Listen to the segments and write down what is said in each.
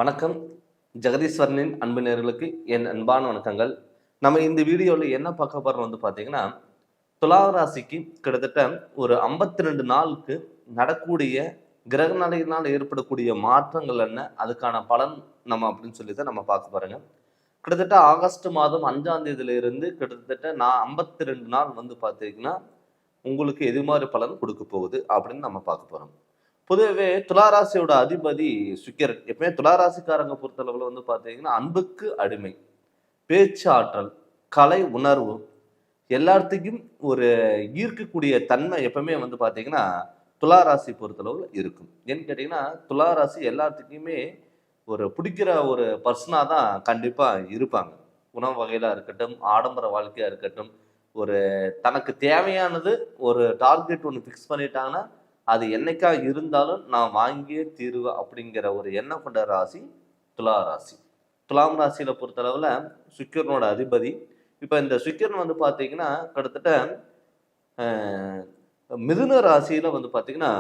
வணக்கம். ஜெகதீஸ்வரனின் அன்பு நேயர்களுக்கு என் அன்பான வணக்கங்கள். நம்ம இந்த வீடியோவில் என்ன பார்க்க போறோம் பார்த்தீங்கன்னா, துலா ராசிக்கு கிட்டத்தட்ட ஒரு 52 நாளுக்கு நடக்கக்கூடிய கிரக நிலையினால் ஏற்படக்கூடிய மாற்றங்கள் என்ன? அதுக்கான பலன் நம்ம அப்படின்னு சொல்லி தான் நம்ம பார்க்க போறோங்க. கிட்டத்தட்ட ஆகஸ்ட் மாதம் 5ஆம் தேதியிலிருந்து கிட்டத்தட்ட 52 நாள் பார்த்தீங்கன்னா, உங்களுக்கு எது மாதிரி பலன் கொடுக்க போகுது அப்படின்னு நம்ம பார்க்க போறோம். பொதுவாகவே துளாராசியோட அதிபதி சுக்கிரன். எப்பவுமே துளாராசிக்காரங்க பொறுத்தளவுல பார்த்தீங்கன்னா, அன்புக்கு அடிமை, பேச்சு ஆற்றல், கலை உணர்வு, எல்லாத்துக்கும் ஒரு ஈர்க்கக்கூடிய தன்மை எப்பவுமே பார்த்தீங்கன்னா, துளாராசி பொறுத்தளவுல இருக்கும். ஏன்னு கேட்டீங்கன்னா, துளாராசி எல்லாத்துக்குமே ஒரு பிடிக்கிற ஒரு பர்சனாக தான் கண்டிப்பாக இருப்பாங்க. உணவு வகையில இருக்கட்டும், ஆடம்பர வாழ்க்கையா இருக்கட்டும், ஒரு தனக்கு தேவையானது ஒரு டார்கெட் ஒன்று ஃபிக்ஸ் பண்ணிட்டாங்கன்னா, அது என்னைக்கா இருந்தாலும் நான் வாங்கியே தீருவேன் அப்படிங்கிற ஒரு எண்ணம் கொண்ட ராசி துலா ராசி. துலாம் ராசியில பொறுத்தளவுல சுக்கிரனோட அதிபதி. இப்போ இந்த சுக்கிரன் பார்த்தீங்கன்னா கிட்டத்தட்ட மிதுன ராசியில பார்த்தீங்கன்னா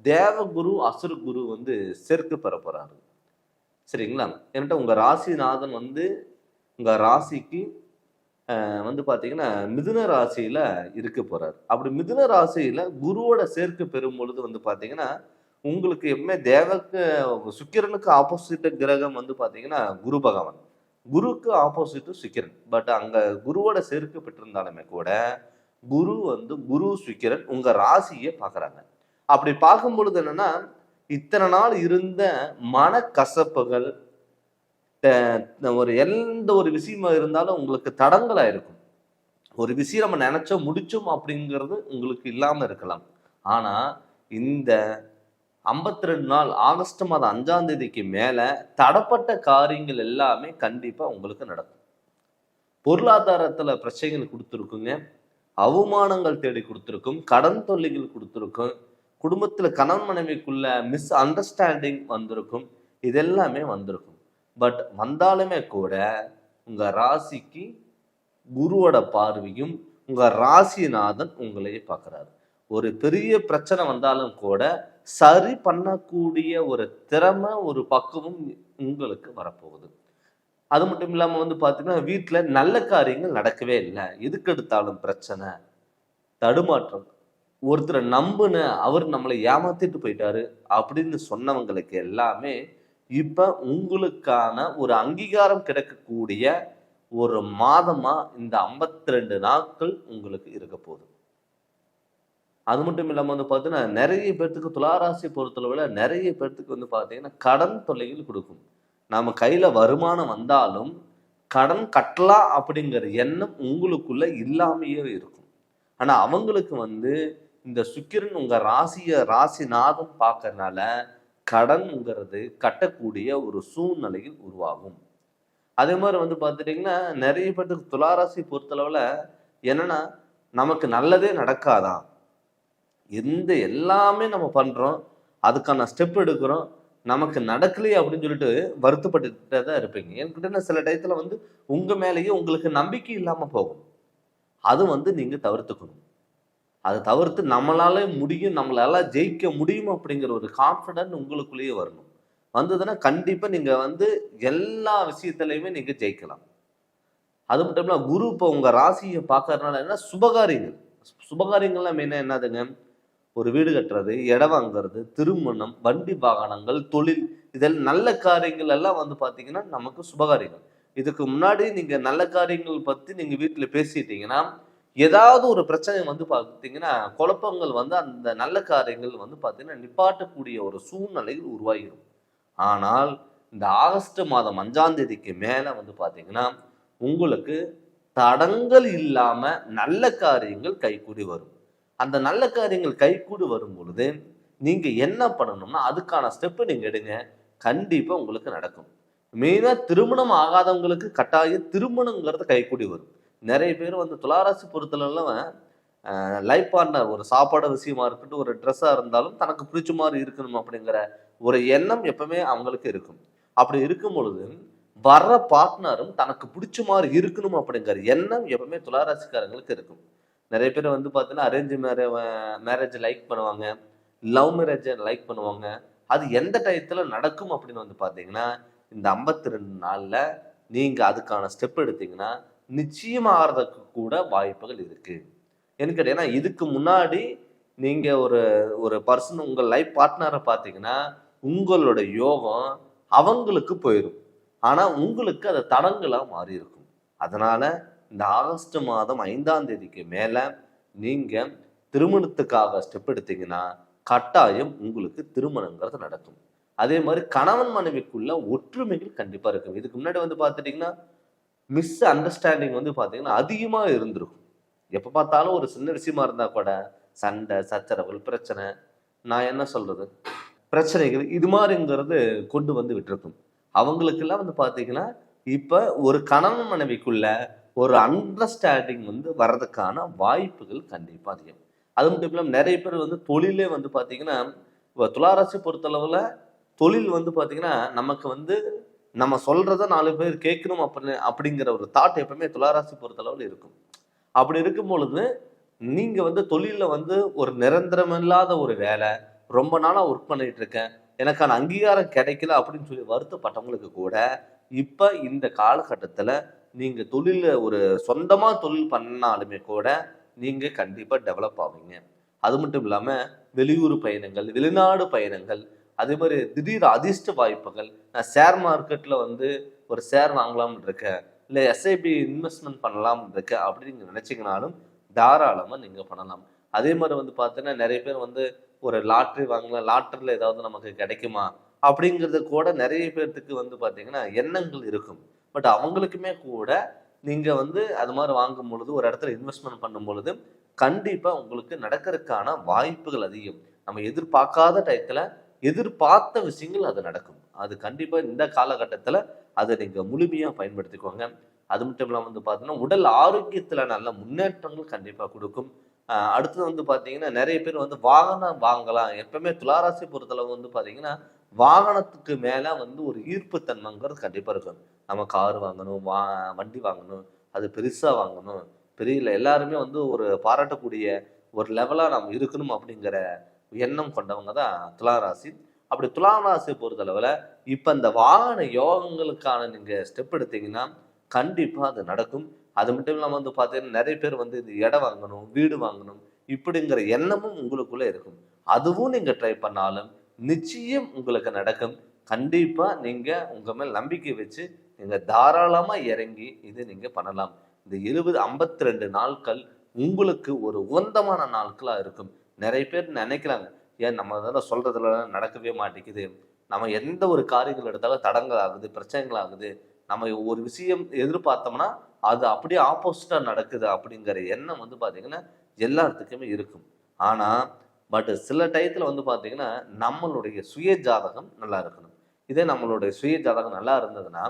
தேவகுரு அசுர குரு சேர்க்கை பெற போறாரு. சரிங்களா? என்கிட்ட உங்க ராசிநாதன் உங்க ராசிக்கு பார்த்தீங்கன்னா மிதுன ராசியில இருக்க போறாரு. அப்படி மிதுன ராசியில குருவோட சேர்க்கை பெறும் பொழுது பார்த்தீங்கன்னா, உங்களுக்கு எப்பவுமே சுக்கிரனுக்கு ஆப்போசிட் கிரகம் பார்த்தீங்கன்னா குரு பகவான். குருக்கு ஆப்போசிட் சுக்கிரன். பட் அங்க குருவோட சேர்க்கை பெற்றிருந்தாலுமே கூட குரு சுக்கிரன் உங்க ராசியை பார்க்கறாங்க. அப்படி பார்க்கும் பொழுது என்னன்னா, இத்தனை நாள் இருந்த மனக்கசப்புகள், எந்த ஒரு விஷயமா இருந்தாலும் உங்களுக்கு தடங்களா இருக்கும். ஒரு விஷயம் நம்ம நினைச்சோம் முடிச்சோம் அப்படிங்கிறது உங்களுக்கு இல்லாம இருக்கலாம். ஆனா இந்த 52 நாள் ஆகஸ்ட் மாதம் 5ஆம் தேதிக்கு மேல தடப்பட்ட காரியங்கள் எல்லாமே கண்டிப்பா உங்களுக்கு நடக்கும். பொருளாதாரத்துல பிரச்சனைகள் கொடுத்துருக்குங்க, அவமானங்கள் தேடி கொடுத்துருக்கும், கடன் தொல்லைகள் கொடுத்துருக்கும், குடும்பத்துல கணவன் மனைவிக்குள்ள மிஸ் அண்டர்ஸ்டாண்டிங் வந்திருக்கும். இதெல்லாமே வந்திருக்கும். பட் வந்தாலுமே கூட உங்க ராசிக்கு குருவோட பார்வையும் உங்க ராசிநாதன் உங்களையே பார்க்கிறாரு. ஒரு பெரிய பிரச்சனை வந்தாலும் கூட சரி பண்ணக்கூடிய ஒரு திறமை, ஒரு பக்குவம் உங்களுக்கு வரப்போகுது. அது மட்டும் இல்லாம பாத்தீங்கன்னா, வீட்டுல நல்ல காரியங்கள் நடக்கவே இல்லை, எதுக்கு எடுத்தாலும் பிரச்சனை, தடுமாற்றம், ஒருத்தரை நம்புன அவர் நம்மளை ஏமாத்திட்டு போயிட்டாரு அப்படின்னு சொன்னவங்களுக்கு எல்லாமே இப்ப உங்களுக்கான ஒரு அங்கீகாரம் கிடைக்கக்கூடிய ஒரு மாதமா இந்த 52 நாட்கள் உங்களுக்கு இருக்க போகுது. அது மட்டும் இல்லாம பார்த்தீங்கன்னா, நிறைய பேர்த்துக்கு துளாராசி பொறுத்தளவுல நிறைய பேர்த்துக்கு பார்த்தீங்கன்னா கடன் தொல்லைகள் கொடுக்கும். நாம கையில வருமானம் வந்தாலும் கடன் கட்டலாம் அப்படிங்கிற எண்ணம் உங்களுக்குள்ள இல்லாமையே இருக்கும். ஆனா அவங்களுக்கு இந்த சுக்கிரன் உங்க ராசிநாதம் பார்க்கறதுனால கடன்ங்கிறது கட்டக்கூடிய ஒரு சூழ்நிலையில் உருவாகும். அதே மாதிரி பார்த்துட்டீங்கன்னா, நிறைய பேருக்கு துளாராசி பொறுத்தளவுல என்னன்னா, நமக்கு நல்லதே நடக்காதான், எல்லாமே நம்ம பண்றோம், அதுக்கான ஸ்டெப் எடுக்கிறோம், நமக்கு நடக்கலையே அப்படின்னு சொல்லிட்டு வருத்தப்பட்டுட்டே தான் இருப்பீங்க. என்கிட்ட சில டயத்துல உங்க மேலேயே உங்களுக்கு நம்பிக்கை இல்லாம போகும். அது நீங்க தவிர்த்துக்கணும். அதை தவிர்த்து நம்மளால முடியும், நம்மளால ஜெயிக்க முடியும் அப்படிங்கிற ஒரு கான்ஃபிடன்ட் உங்களுக்குள்ளேயே வரணும். வந்ததுன்னா கண்டிப்பா நீங்க எல்லா விஷயத்திலையுமே நீங்க ஜெயிக்கலாம். அது மட்டும் இல்லாம குரு இப்போ உங்க ராசியை பார்க்கறதுனால என்ன சுபகாரியங்கள், சுபகாரியங்கள்லாம் மெயினா என்னதுங்க, ஒரு வீடு கட்டுறது, இடம் வாங்குறது, திருமணம், வண்டி வாகனங்கள், தொழில், இதெல்லாம் நல்ல காரியங்கள் எல்லாம் பார்த்தீங்கன்னா நமக்கு சுபகாரியங்கள். இதுக்கு முன்னாடி நீங்க நல்ல காரியங்கள் பத்தி நீங்க வீட்டுல பேசிட்டீங்கன்னா, ஏதாவது ஒரு பிரச்சனை பார்த்தீங்கன்னா குழப்பங்கள் அந்த நல்ல காரியங்கள் பார்த்தீங்கன்னா நிப்பாட்டக்கூடிய ஒரு சூழ்நிலை உருவாகிடும். ஆனால் இந்த ஆகஸ்ட் மாதம் 5ஆம் தேதிக்கு மேல பார்த்தீங்கன்னா உங்களுக்கு தடங்கள் இல்லாம நல்ல காரியங்கள் கைகூடி வரும். அந்த நல்ல காரியங்கள் கைகூடி வரும் பொழுது நீங்க என்ன பண்ணணும்னா அதுக்கான ஸ்டெப் நீங்க எடுங்க, கண்டிப்பா உங்களுக்கு நடக்கும். மெயினா திருமணம் ஆகாதவங்களுக்கு கட்டாயம் திருமணங்கிறது கைகூடி வரும். நிறைய பேர் துளாராசி பொறுத்தளவுல லைஃப் பார்ட்னர், ஒரு சாப்பாடு விஷயமா இருக்கட்டும், ஒரு ட்ரெஸ்ஸா இருந்தாலும் தனக்கு பிடிச்ச மாதிரி இருக்கணும் அப்படிங்கிற ஒரு எண்ணம் எப்பவுமே அவங்களுக்கு இருக்கும். அப்படி இருக்கும் பொழுது வர்ற பார்ட்னரும் தனக்கு பிடிச்ச மாதிரி இருக்கணும் அப்படிங்கிற எண்ணம் எப்பவுமே துளாராசிக்காரங்களுக்கு இருக்கும். நிறைய பேர் பார்த்தீங்கன்னா அரேஞ்ச் மேரேஜ் லைக் பண்ணுவாங்க, லவ் மேரேஜை லைக் பண்ணுவாங்க. அது எந்த டயத்துல நடக்கும் அப்படின்னு பார்த்தீங்கன்னா, இந்த 52 நாள்ல நீங்க அதுக்கான ஸ்டெப் எடுத்தீங்கன்னா நிச்சயமாகறதுக்கு கூட வாய்ப்புகள் இருக்கு. ஏன்னு கேட்டீங்கன்னா, இதுக்கு முன்னாடி நீங்க ஒரு ஒரு பர்சன் உங்க லைஃப் பார்ட்னரை பார்த்தீங்கன்னா, உங்களோட யோகம் அவங்களுக்கு போயிரும். ஆனா உங்களுக்கு அது தடங்கலா மாறி இருக்கும். அதனால இந்த ஆகஸ்ட் மாதம் 5ஆம் தேதிக்கு மேல நீங்க திருமணத்துக்காக ஸ்டெப் எடுத்தீங்கன்னா, கட்டாயம் உங்களுக்கு திருமணங்கிறது நடக்கும். அதே மாரி கணவன் மனைவிக்குள்ள ஒற்றுமைகள் கண்டிப்பா இருக்கும். இதுக்கு முன்னாடி வந்து பார்த்துட்டீங்கன்னா, மிஸ் அண்டர்ஸ்டாண்டிங் வந்து பார்த்தீங்கன்னா, அதிகமா இருந்திருக்கும். எப்ப பார்த்தாலும் ஒரு சின்ன விஷயமா இருந்தா கூட, சண்டை, சச்சரவுகள், பிரச்சனை, நான் என்ன சொல்றது? பிரச்சனைகள் இது மாரிங்கிறது கொண்டு வந்து விட்டுருக்கும். அவங்களுக்கெல்லாம் வந்து பார்த்தீங்கன்னா, இப்ப ஒரு கணவன் மனைவிக்குள்ள ஒரு அண்டர்ஸ்டாண்டிங் வந்து வர்றதுக்கான வாய்ப்புகள் கண்டிப்பா அதிகம். அது மட்டும் இல்லாம நெறைய பேர் வந்து தொழிலே வந்து பார்த்தீங்கன்னா, இப்ப துலா ராசி பொறுத்தளவுல தொழில் வந்து பார்த்தீங்கன்னா, நமக்கு வந்து நம்ம சொல்றத 4 பேர் கேட்கணும் அப்படிங்கிற ஒரு தாட் எப்பவுமே துலா ராசி பொறுத்தளவுல இருக்கும். அப்படி இருக்கும் பொழுது, நீங்க வந்து தொழில்ல வந்து ஒரு நிரந்தரமில்லாத ஒரு வேலை, ரொம்ப நாளா ஒர்க் பண்ணிட்டு இருக்கேன். எனக்கான அங்கீகாரம் கிடைக்கல அப்படின்னு சொல்லி வருத்தப்பட்டவங்களுக்கு கூட, இப்ப இந்த காலகட்டத்தில நீங்க தொழில்ல ஒரு சொந்தமா தொழில் பண்ணாலுமே கூட, நீங்க கண்டிப்பா டெவலப் ஆவீங்க. அது மட்டும் இல்லாம, வெளியூர் பயணங்கள், வெளிநாடு பயணங்கள், அதே மாரி திடீர் அதிர்ஷ்ட வாய்ப்புகள். நான் ஷேர் மார்க்கெட்ல வந்து ஒரு ஷேர் வாங்கலாம்னு இருக்கேன். இல்ல எஸ்ஐபி இன்வெஸ்ட்மென்ட் பண்ணலாம்னு இருக்கேன் அப்படின்னு நீங்க நினைச்சீங்கனாலும், தாராளமா நீங்க பண்ணலாம். அதே மாரி வந்து பார்த்தீங்கன்னா, நெறைய பேர் வந்து ஒரு லாட்டரி வாங்கலாம். லாட்டரில ஏதாவது நமக்கு கிடைக்குமா? அப்படிங்கிறது கூட நெறைய பேத்துக்கு வந்து பார்த்தீங்கன்னா, எண்ணங்கள் இருக்கும். பட் அவங்களுக்குமே கூட நீங்க வந்து அது மாரி வாங்கும் பொழுது, ஒரு இடத்துல இன்வெஸ்ட்மென்ட் பண்ணும் பொழுது, கண்டிப்பா உங்களுக்கு நடக்கறதுக்கான வாய்ப்புகள் அதிகம். நம்ம எதிர்பார்க்காத டயத்துல, எதிர்பார்த்த விஷயங்கள் அது நடக்கும். அது கண்டிப்பா இந்த காலகட்டத்துல அத நீங்க முழுமையா பயன்படுத்திக்கோங்க. அது மட்டும் இல்லாம வந்து பார்த்தீங்கன்னா, உடல் ஆரோக்கியத்துல நல்ல முன்னேற்றங்கள் கண்டிப்பா குடுக்கும். அடுத்தது வந்து பார்த்தீங்கன்னா, நெறைய பேர் வந்து வாகனம் வாங்கலாம். எப்பவுமே துலா ராசிய பொறுத்தளவு வந்து பார்த்தீங்கன்னா, வாகனத்துக்கு மேல வந்து ஒரு ஈர்ப்பு தன்மைங்கிறது கண்டிப்பா இருக்கும். நம்ம கார் வாங்கணும், வண்டி வாங்கணும், அது பெருசா வாங்கணும். பெரிய இல்ல எல்லாருமே வந்து ஒரு பாராட்டக்கூடிய ஒரு லெவலா நம்ம இருக்கணும் அப்படிங்கிற எண்ணம் கொண்டவங்க தான் துலா ராசி. அப்படி துலா ராசிய பொறுத்தளவுல, இப்ப இந்த வாகன யோகங்களுக்கான நீங்க ஸ்டெப் எடுத்தீங்கன்னா, கண்டிப்பா அது நடக்கும். அது மட்டும் இல்லாம வந்து பார்த்தீங்கன்னா, நெறைய பேர் வந்து இந்த இடம் வாங்கணும், வீடு வாங்கணும், இப்படிங்கிற எண்ணமும் உங்களுக்குள்ள இருக்கும். அதுவும் நீங்க ட்ரை பண்ணாலும், நிச்சயம் உங்களுக்கு நடக்கும். கண்டிப்பா நீங்க உங்க மேல் நம்பிக்கை வச்சு, நீங்க தாராளமா இறங்கி இத நீங்க பண்ணலாம். இந்த 52 நாட்கள் உங்களுக்கு ஒரு உகந்தமான நாட்களா இருக்கும். நெறைய பேர் நெனைக்கிறாங்க, ஏன் நம்ம தான சொல்றதெல்லாம் நடக்கவே மாட்டேங்குது. நம்ம எந்த ஒரு காரியங்கள் எடுத்தாலும் தடங்கல் ஆகுது, பிரச்சனைகள் ஆகுது. நம்ம ஒரு விஷயம் எதிர்பார்த்தோம்னா, அது அப்படியே ஆப்போசிட்டா நடக்குது அப்படிங்கிற எண்ணம் வந்து பார்த்தீங்கன்னா, எல்லாத்துக்குமே இருக்கும். ஆனா, சில டயத்துல வந்து பார்த்தீங்கன்னா, நம்மளுடைய சுய ஜாதகம் நல்லா இருக்கணும். இதே நம்மளுடைய சுய ஜாதகம் நல்லா இருந்ததுன்னா,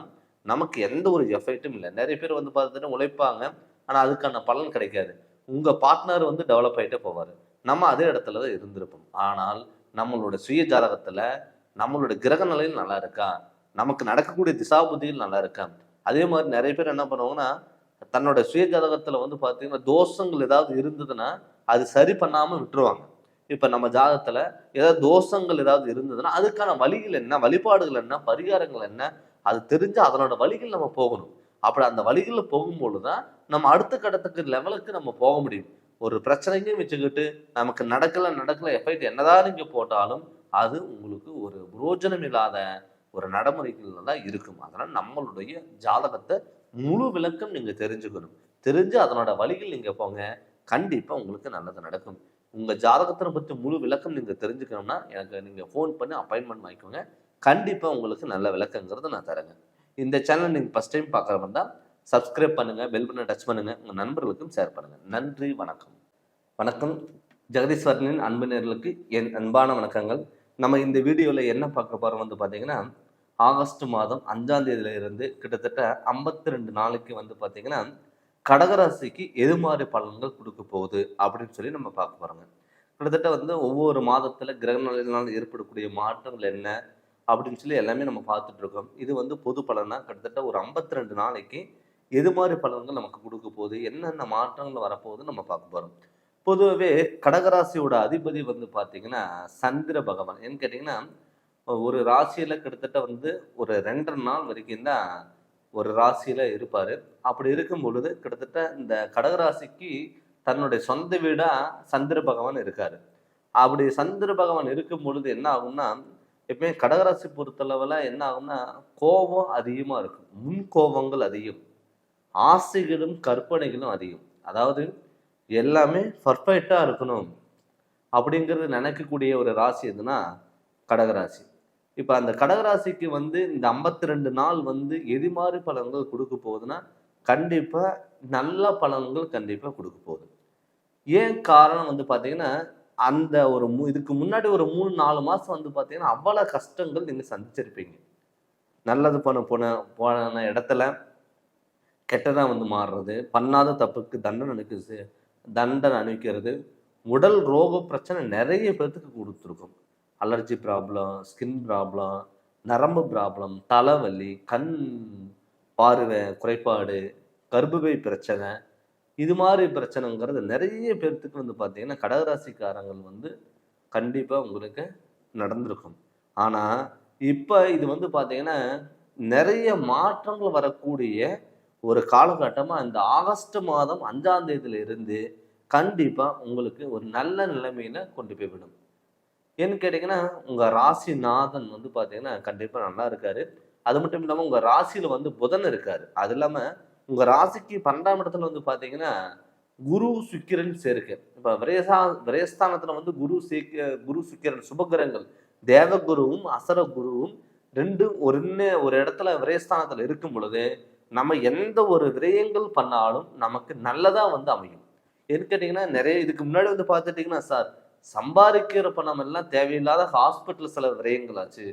நமக்கு எந்த ஒரு எஃபெக்ட்டும் இல்ல. நெறைய பேர் வந்து பார்த்தீங்கன்னா உழைப்பாங்க. ஆனா, அதுக்கான பலன் கிடைக்காது. உங்க பார்ட்னர் வந்து டெவலப் ஆயிட்டே போவாரு. நம்ம அதே இடத்துல தான் இருந்திருப்போம். ஆனால், நம்மளோட சுய ஜாதகத்துல நம்மளோட கிரக நிலைகள் நல்லா இருக்கா? நமக்கு நடக்கக்கூடிய திசாபுத்திகள் நல்லா இருக்கா? அதே மாரி நெறைய பேர் என்ன பண்ணுவாங்கன்னா, தன்னோட சுய ஜாதகத்துல வந்து பார்த்தீங்கன்னா, தோஷங்கள் ஏதாவது இருந்ததுன்னா, அது சரி பண்ணாம விட்டுருவாங்க. இப்ப நம்ம ஜாதகத்துல ஏதாவது தோஷங்கள் ஏதாவது இருந்ததுன்னா, அதுக்கான வழிகள் என்ன? வழிபாடுகள் என்ன? பரிகாரங்கள் என்ன? அது தெரிஞ்சு அதனோட வழிகள் நம்ம போகணும். அப்படி அந்த வழிகள்ல போகும்பொழுது தான், நம்ம அடுத்த கட்டத்துக்கு லெவலுக்கு நம்ம போக முடியும். ஒரு பிரச்சனையும் வச்சுக்கிட்டு, நமக்கு நடக்கல எஃபெக்ட் என்னதான் நீங்க போட்டாலும், அது உங்களுக்கு ஒரு புரோஜனம் இல்லாத ஒரு நடைமுறைகள்ல தான் இருக்கும். அதனால நம்மளுடைய ஜாதகத்த முழு விளக்கம் நீங்க தெரிஞ்சுக்கணும். தெரிஞ்சு அதனோட வழிகள் நீங்க போங்க. கண்டிப்பா உங்களுக்கு நல்லது நடக்கும். உங்க ஜாதகத்த பத்தி முழு விளக்கம் நீங்க தெரிஞ்சுக்கணும்னா, எனக்கு நீங்க ஃபோன் பண்ணி அப்பாயின்ட்மென்ட் வாங்கிக்கோங்க. கண்டிப்பா உங்களுக்கு நல்ல விளக்கங்கிறத நான் தரேங்க. இந்த சேனல் நீங்க ஃபர்ஸ்ட் டைம் பார்க்குறவங்க இருந்தா, சப்ஸ்கிரைப் பண்ணுங்க, பெல் பட்டன டச் பண்ணுங்க. உங்க நண்பர்களுக்கும் ஷேர் பண்ணுங்க. நன்றி, வணக்கம். வணக்கம். ஜெகதீஸ்வரனின் அன்பு நேயர்களுக்கு என் அன்பான வணக்கங்கள். நம்ம இந்த வீடியோல என்ன பார்க்க போறோம் வந்து பார்த்தீங்கன்னா, ஆகஸ்ட் மாதம் 5ஆம் தேதியில இருந்து கிட்டத்தட்ட 52 நாளைக்கு வந்து பார்த்தீங்கன்னா, கடகராசிக்கு எது மாரி பலன்கள் குடுக்க போகுது அப்படின்னு சொல்லி நம்ம பார்க்க போறோங்க. கிட்டத்தட்ட வந்து ஒவ்வொரு மாதத்துல கிரக நிலையினால் ஏற்படக்கூடிய மாற்றங்கள் என்ன அப்படின்னு சொல்லி எல்லாமே நம்ம பார்த்துட்டு இருக்கோம். இது வந்து பொது பலனா கிட்டத்தட்ட ஒரு 52 நாளைக்கு எது மாரி பலன்கள் நமக்கு குடுக்க போகுது, என்னென்ன மாற்றங்கள் வரப்போகுதுன்னு நம்ம பார்க்க போறோம். பொதுவாவே கடகராசியோட அதிபதி வந்து பார்த்தீங்கன்னா, சந்திர பகவான். ஏன்னு கேட்டீங்கன்னா, ஒரு ராசியில கிட்டத்தட்ட வந்து ஒரு 2 நாள் வரைக்கும் தான் ஒரு ராசியில இருப்பாரு. அப்படி இருக்கும் பொழுது கிட்டத்தட்ட இந்த கடகராசிக்கு தன்னுடைய சொந்த வீடா சந்திர பகவான் இருக்காரு. அப்படி சந்திர பகவான் இருக்கும் பொழுது என்ன ஆகும்னா, எப்பயுமே கடகராசி பொறுத்தளவுல என்ன ஆகும்னா, கோபம் அதிகமா இருக்கும். முன் கோபங்கள் அதிகம். ஆசைகளும் கற்பனைகளும் அதிகம். அதாவது எல்லாமே பர்ஃபெக்ட்டா இருக்கணும் அப்படிங்கிறது நினைக்கக்கூடிய ஒரு ராசி எதுனா கடகராசி. இப்ப அந்த கடகராசிக்கு வந்து இந்த 52 நாள் வந்து எது மாதிரி பலன்கள் கொடுக்க போகுதுன்னா, கண்டிப்பா நல்ல பலன்கள் கண்டிப்பா கொடுக்க போகுது. ஏன் காரணம் வந்து பார்த்தீங்கன்னா, அந்த ஒரு இதுக்கு முன்னாடி ஒரு 3, 4 மாசம் வந்து பார்த்தீங்கன்னா, அவ்வளவு கஷ்டங்கள் நீங்க சந்திச்சிருப்பீங்க. நல்லது போன இடத்துல கெட்டதா வந்து மாறுறது, பண்ணாத தப்புக்கு தண்டனை அனுபவிக்கிறது, உடல் ரோக பிரச்சனை நிறைய பேத்துக்கு குடுத்துருக்கும். அலர்ஜி ப்ராப்ளம், ஸ்கின் ப்ராப்ளம், நரம்பு ப்ராப்ளம், தலைவலி, கண் பார்வை குறைபாடு, கர்ப்பப்பை பிரச்சனை, இது மாதிரி பிரச்சனைங்கிறது நிறைய பேர்த்துக்கு வந்து பார்த்தீங்கன்னா, கடகராசிக்காரங்கள் வந்து கண்டிப்பா உங்களுக்கு நடந்திருக்கும். ஆனா, இப்ப இது வந்து பார்த்தீங்கன்னா, நிறைய மாற்றங்கள் வரக்கூடிய ஒரு காலகட்டமா இந்த ஆகஸ்ட் மாதம் 5ஆம் தேதியில இருந்து கண்டிப்பா உங்களுக்கு ஒரு நல்ல நிலைமையில கொண்டு போய் விடும். ஏன்னு கேட்டீங்கன்னா, உங்க ராசிநாதன் வந்து பார்த்தீங்கன்னா, கண்டிப்பா நல்லா இருக்காரு. அது மட்டும் இல்லாம உங்க ராசியில வந்து புதன் இருக்காரு. அது இல்லாம உங்க ராசிக்கு 12ஆம் இடத்துல வந்து பார்த்தீங்கன்னா, குரு, சுக்கிரன் சேர்க்கை. இப்ப விரயஸ்தானத்துல வந்து குரு, சுக்கிரன் சுபகிரகங்கள். தேவகுருவும், அசரகுருவும் 2 ஒரு இடத்துல விரயஸ்தானத்துல இருக்கும் பொழுது, நம்ம எந்த ஒரு விரயங்கள் பண்ணாலும் நமக்கு நல்லதா வந்து அமையும். ஏன்னு கேட்டீங்கன்னா, நிறைய இதுக்கு முன்னாடி வந்து பார்த்துட்டீங்கன்னா, சார் சம்பாதிக்கிற பணம் எல்லாம் தேவையில்லாத ஹாஸ்பிட்டல் செலவு விரயங்கள் ஆச்சு.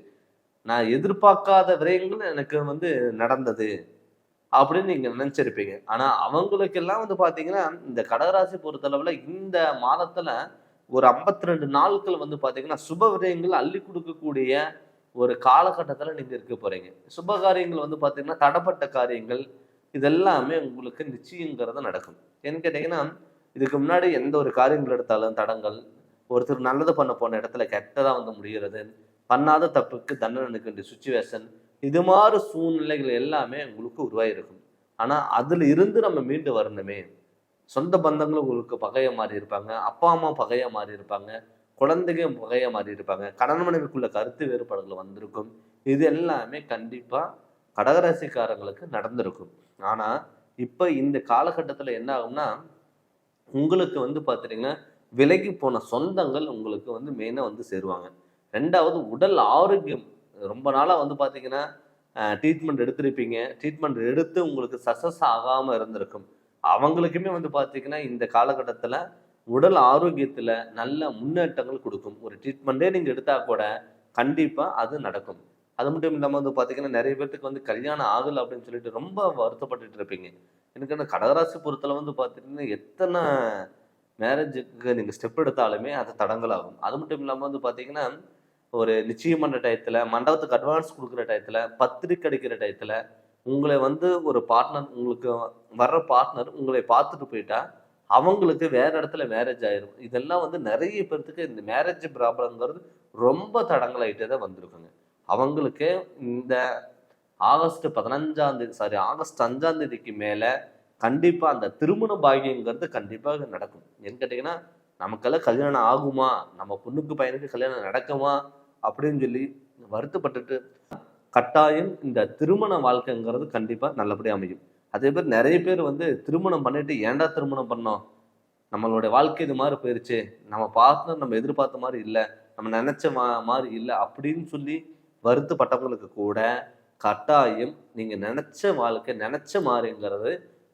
நான் எதிர்பார்க்காத விரயங்கள் எனக்கு வந்து நடந்தது அப்படின்னு நீங்க நினைச்சிருப்பீங்க. ஆனா அவங்களுக்கெல்லாம் வந்து பாத்தீங்கன்னா, இந்த கடகராசி பொறுத்தளவுல இந்த மாதத்துல ஒரு 52 நாட்கள் வந்து பாத்தீங்கன்னா, சுப விரயங்கள் அள்ளி கொடுக்கக்கூடிய ஒரு காலகட்டத்துல நீங்க இருக்க போறீங்க. சுப காரியங்கள் வந்து பாத்தீங்கன்னா, தடப்பட்ட காரியங்கள் இதெல்லாமே உங்களுக்கு நிச்சயங்கிறது நடக்கும். ஏன்னு கேட்டீங்கன்னா, இதுக்கு முன்னாடி எந்த ஒரு காரியங்கள் எடுத்தாலும் தடங்கள், ஒருத்தர் நல்லது பண்ண போன இடத்துல கெட்டதா வந்து முடிகிறது, பண்ணாத தப்புக்கு தண்டனை அளிக்க வேண்டிய சுச்சுவேஷன், இது மாதிரி சூழ்நிலைகள் எல்லாமே உங்களுக்கு உருவாயிருக்கும். ஆனா அதுல இருந்து நம்ம மீண்டு வரணுமே. சொந்த பந்தங்கள் உங்களுக்கு பகையா மாறி இருப்பாங்க, அப்பா அம்மா பகையா மாறி இருப்பாங்க, குழந்தைங்க பகையா மாறி இருப்பாங்க, கணவன் மனைவிக்குள்ள கருத்து வேறுபாடுகள் வந்திருக்கும். இது எல்லாமே கண்டிப்பா கடகராசிக்காரங்களுக்கு நடந்திருக்கும். ஆனா இப்ப இந்த காலகட்டத்துல என்ன ஆகும்னா, உங்களுக்கு வந்து பாத்துட்டீங்கன்னா, விலகி போன சொந்தங்கள் உங்களுக்கு வந்து மெயினா வந்து சேருவாங்க. 2வது உடல் ஆரோக்கியம். ரொம்ப நாளா வந்து பாத்தீங்கன்னா, ட்ரீட்மெண்ட் எடுத்திருப்பீங்க. ட்ரீட்மெண்ட் எடுத்து உங்களுக்கு சக்சஸ் ஆகாம இருந்திருக்கும். அவங்களுக்குமே வந்து பாத்தீங்கன்னா, இந்த காலகட்டத்துல உடல் ஆரோக்கியத்துல நல்ல முன்னேற்றங்கள் குடுக்கும். ஒரு ட்ரீட்மெண்ட்டே நீங்க எடுத்தா கூட கண்டிப்பா அது நடக்கும். அது மட்டும் இல்லாம வந்து பாத்தீங்கன்னா, நிறைய பேத்துக்கு வந்து கல்யாணம் ஆகல அப்படின்னு சொல்லிட்டு ரொம்ப வருத்தப்பட்டுட்டு இருப்பீங்க. எனக்கு அந்த கடகராசி பொறுத்தளவு வந்து பாத்தீங்கன்னா, எத்தன மேரேஜுக்கு நீங்க ஸ்டெப் எடுத்தாலுமே அது தடங்கல் ஆகும். அது மட்டும் இல்லாம வந்து பாத்தீங்கன்னா, ஒரு நிச்சயம் பண்ற டயத்துல, மண்டபத்துக்கு அட்வான்ஸ் குடுக்குற டயத்துல, பத்திரிக்கை அடிக்கிற டயத்துல, உங்களை வந்து ஒரு பார்ட்னர் உங்களுக்கு வர்ற பார்ட்னர் உங்களை பார்த்துட்டு போயிட்டா, அவங்களுக்கு வேற இடத்துல மேரேஜ் ஆயிரும். இதெல்லாம் வந்து நெறைய பேர்த்துக்கு இந்த மேரேஜ் ப்ராப்ளம்ங்கிறது ரொம்ப தடங்கலாயிட்டே தான் வந்திருக்குங்க. அவங்களுக்கு இந்த ஆகஸ்ட் 5ஆம் தேதிக்கு மேல கண்டிப்பா அந்த திருமண பாக்கியங்கிறது கண்டிப்பாக நடக்கும். ஏன்னு கேட்டீங்கன்னா, நமக்கெல்லாம் கல்யாணம் ஆகுமா? நம்ம பொண்ணுக்கு, பையனுக்கு கல்யாணம் நடக்குமா? அப்படின்னு சொல்லி வருத்தப்பட்டுட்டு கட்டாயம் இந்த திருமண வாழ்க்கைங்கிறது கண்டிப்பா நல்லபடியா அமையும். அதே பேர் நெறைய பேர் வந்து திருமணம் பண்ணிட்டு, "ஏன்டா திருமணம் பண்ணோம்? நம்மளுடைய வாழ்க்கை இது மாரி போயிருச்சே. நம்ம பார்ட்னர் நம்ம எதிர்பார்த்த மாரி இல்ல. நம்ம நெனச்ச மாரி இல்ல." அப்படின்னு சொல்லி வருத்தப்பட்டவங்களுக்கு கூட, கட்டாயம் நீங்க நெனச்ச வாழ்க்கை, நெனச்ச மாரிங்கிறது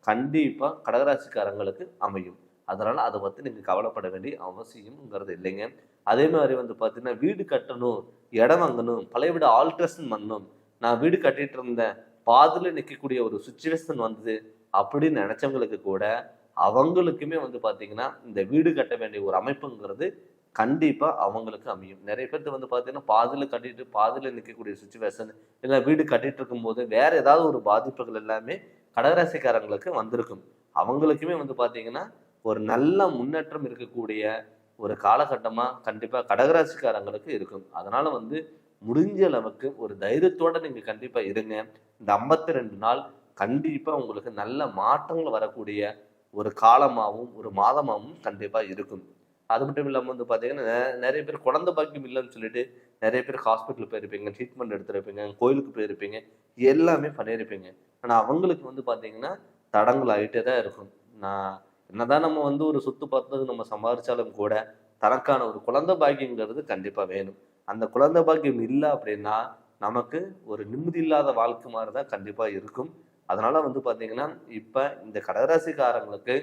கண்டிப்பா கடகராசிக்காரங்களுக்கு அமையும். அதனால அத பத்தி நீங்க கவலைப்பட வேண்டிய அவசியம்ங்கிறது இல்லைங்க. அதே மாரி வந்து பார்த்தீங்கன்னா, வீடு கட்டணும், இடம் வாங்கணும், பழைய வீட ஆல்ட்ரேஷன் பண்ணணும். நான் வீடு கட்டிட்டு இருந்தேன். பாதியில நிக்கக்கூடிய ஒரு சிச்சுவேஷன் வந்தது அப்படின்னு நெனச்சவங்களுக்கு கூட, அவங்களுக்குமே வந்து பார்த்தீங்கன்னா, இந்த வீடு கட்ட வேண்டிய ஒரு அமைப்புங்கிறது கண்டிப்பா அவங்களுக்கு அமையும். நெறைய பேருக்கு வந்து பார்த்தீங்கன்னா, பாதியில கட்டிட்டு பாதியில நிக்கக்கூடிய சிச்சுவேஷன், இல்ல வீடு கட்டிட்டு இருக்கும்போது வேற ஏதாவது ஒரு பாதிப்புகள் எல்லாமே கடகராசிக்காரங்களுக்கு வந்திருக்கும். அவங்களுக்குமே வந்து பார்த்தீங்கன்னா, ஒரு நல்ல முன்னேற்றம் இருக்கக்கூடிய ஒரு காலகட்டமா கண்டிப்பா கடகராசிக்காரங்களுக்கு இருக்கும். அதனால வந்து முடிஞ்ச அளவுக்கு ஒரு தைரியத்தோட நீங்க கண்டிப்பா இருங்க. இந்த 52 நாள் கண்டிப்பா உங்களுக்கு நல்ல மாற்றங்கள் வரக்கூடிய ஒரு காலமாகவும் ஒரு மாதமாகவும் கண்டிப்பா இருக்கும். அது மட்டும் இல்லாம வந்து பார்த்தீங்கன்னா, நெறைய பேர் குழந்தை பாக்கியம் இல்லன்னு சொல்லிட்டு நெறைய பேர் ஹாஸ்பிட்டல் போயிருப்பீங்க, ட்ரீட்மெண்ட் எடுத்திருப்பீங்க, கோயிலுக்கு போயிருப்பீங்க, எல்லாமே பண்ணியிருப்பீங்க. ஆனா அவங்களுக்கு வந்து பார்த்தீங்கன்னா, தடங்கல் ஆயிட்டே தான் இருக்கும். நான் என்னதான் நம்ம வந்து ஒரு சொத்து பத்து நம்ம சம்பாரிச்சாலும் கூட, தனக்கான ஒரு குழந்தை பாக்கியங்கிறது கண்டிப்பா வேணும். அந்த குழந்தை பாக்கியம் இல்ல அப்படின்னா, நமக்கு ஒரு நிம்மதி இல்லாத வாழ்க்கை மாரி தான் கண்டிப்பா இருக்கும். அதனால வந்து பார்த்தீங்கன்னா, இப்ப இந்த கடகராசிக்காரங்களுக்கு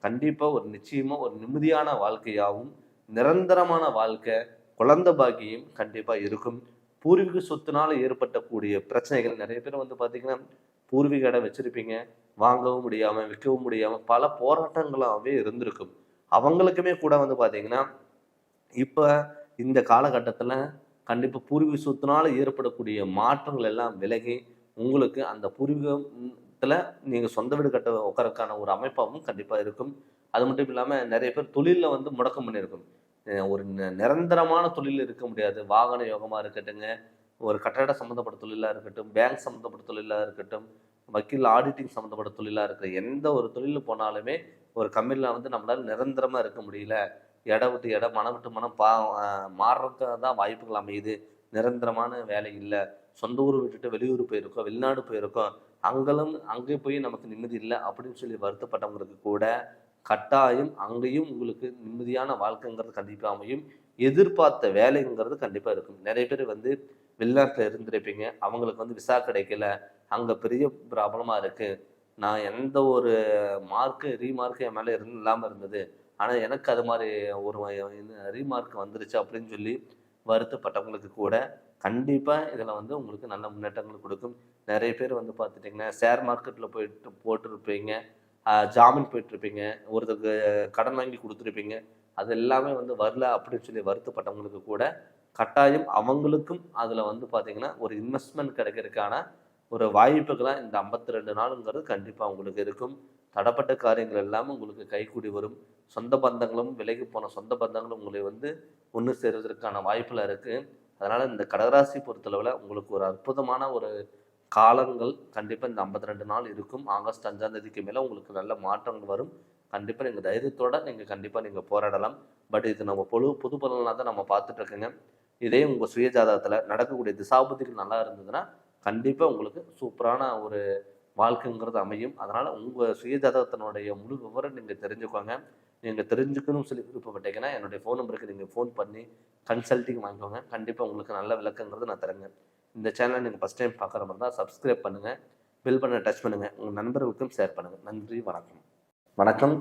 கண்டிப்பா ஒரு நிச்சயமா ஒரு நிம்மதியான வாழ்க்கையாவும், நிரந்தரமான வாழ்க்கை, குழந்தை பாக்கியம் கண்டிப்பா இருக்கும். பூர்வீக சொத்துனால ஏற்பட்டக்கூடிய பிரச்சனைகள் நெறைய பேர் வந்து பார்த்தீங்கன்னா, பூர்வீக இடம் வச்சிருப்பீங்க. வாங்கவும் முடியாம, விற்கவும் முடியாம பல போராட்டங்களாவே இருந்திருக்கும். அவங்களுக்குமே கூட வந்து பார்த்தீங்கன்னா, இப்ப இந்த காலகட்டத்தில கண்டிப்பா பூர்வீக சொத்துனால ஏற்படக்கூடிய மாற்றங்கள் எல்லாம் விலகி, உங்களுக்கு அந்த பூர்வீகத்துல நீங்க சொந்த வீடு கட்ட உட்கறக்கான ஒரு அமைப்பாவும் கண்டிப்பா இருக்கும். அது மட்டும் இல்லாம நெறைய பேர் தொழில்ல வந்து முடக்கம் பண்ணியிருக்கும். ஒரு நிரந்தரமான தொழில் இருக்க முடியாது. வாகன யோகமா இருக்கட்டுங்க, ஒரு கட்டட சம்மந்தப்பட்ட தொழிலா இருக்கட்டும், பேங்க் சம்மந்தப்பட்ட தொழிலா இருக்கட்டும், வக்கீல் ஆடிட்டிங் சம்மந்தப்பட்ட தொழிலா இருக்கட்டும், எந்த ஒரு தொழில்ல போனாலுமே ஒரு கம்பெனில வந்து நம்மளால நிரந்தரமா இருக்க முடியல. இடம் விட்டு இடம், மனம் விட்டு மனம் மாறுறதுக்கு தான் வாய்ப்புகள் அமையுது. நிரந்தரமான வேலை இல்ல. சொந்த ஊர் விட்டுட்டு வெளியூர் போயிருக்கோம், வெளிநாடு போயிருக்கோம். அங்கே போய் நமக்கு நிம்மதி இல்ல அப்படின்னு சொல்லி வருத்தப்பட்டவங்களுக்கு கூட, கட்டாயம் அங்கேயும் உங்களுக்கு நிம்மதியான வாழ்க்கைங்கிறது கண்டிப்பா அமையும். எதிர்பார்த்த வேலைங்கிறது கண்டிப்பா இருக்கும். நெறைய பேர் வந்து வெளிநாட்டுல இருந்திருப்பீங்க. அவங்களுக்கு வந்து விசா கிடைக்கல. அங்க பெரிய ப்ராப்ளமா இருக்கு. நான் எந்த ஒரு ரீமார்க் என் மேல இல்லாம இருந்தது. ஆனா எனக்கு அது மாரி ஒரு ரீமார்க் வந்துருச்சு அப்படின்னு சொல்லி வருத்தப்பட்டவங்களுக்கு கூட, கண்டிப்பா இதுல வந்து உங்களுக்கு நல்ல முன்னேற்றங்கள் குடுக்கும். நெறைய பேர் வந்து பார்த்துட்டீங்கன்னா, ஷேர் மார்க்கெட்ல போயிட்டு போட்டிருப்பீங்க. ஜாமீன் போயிட்டுருப்பீங்க. ஒருத்தருக்கு கடன் வாங்கி குடுத்துருப்பீங்க. அது எல்லாமே வந்து வரல அப்படின்னு சொல்லி வருத்தப்பட்டவங்களுக்கு கூட, கட்டாயம் அவங்களுக்கும் அதுல வந்து பார்த்தீங்கன்னா, ஒரு இன்வெஸ்ட்மென்ட் கிடைக்கிறதுக்கான ஒரு வாய்ப்புகளா இந்த 52 நாளுங்கிறது கண்டிப்பா உங்களுக்கு இருக்கும். தடப்பட்ட காரியங்கள் எல்லாமே உங்களுக்கு கைகூடி வரும். சொந்த பந்தங்களும் விலகி போன சொந்த பந்தங்களும் உங்களை வந்து ஒண்ணு சேர்வதற்கான வாய்ப்புலாம் இருக்கு. அதனால இந்த கடகராசி பொறுத்தளவுல உங்களுக்கு ஒரு அற்புதமான ஒரு காலங்கள் கண்டிப்பா இந்த 52 நாள் இருக்கும். ஆகஸ்ட் 5ஆம் தேதிக்கு மேல உங்களுக்கு நல்ல மாற்றங்கள் வரும். கண்டிப்பா நீங்க தைரியத்தோட கண்டிப்பா போராடலாம். பட் இது நம்ம பொது பலனா தான் நம்ம பார்த்துட்டு இருக்கோங்க. இதே உங்க சுய ஜாதகத்துல நடக்கக்கூடிய திசாபுத்திகள் நல்லா இருந்ததுன்னா, கண்டிப்பா உங்களுக்கு சூப்பரான ஒரு வாழ்க்கைங்கிறது அமையும். அதனால உங்க சுய ஜாதகத்தினுடைய முழு விவரம் நீங்க தெரிஞ்சுக்கோங்க. நீங்க தெரிஞ்சுக்கணும்னு சொல்லி விருப்பப்பட்டீங்கன்னா, என்னுடைய ஃபோன் நம்பருக்கு நீங்க ஃபோன் பண்ணி கன்சல்டிங் வாங்கிக்கோங்க. கண்டிப்பா உங்களுக்கு நல்ல விளக்கங்கிறது நான் தரேங்க. இந்த சேனலை நீங்க ஃபர்ஸ்ட் டைம் பார்க்குற மாரி இருந்தா சப்ஸ்கிரைப் பண்ணுங்க. பெல் பட்டனை டச் பண்ணுங்க. உங்க நண்பர்களுக்கும் ஷேர் பண்ணுங்க. நன்றி, வணக்கம். வணக்கம்.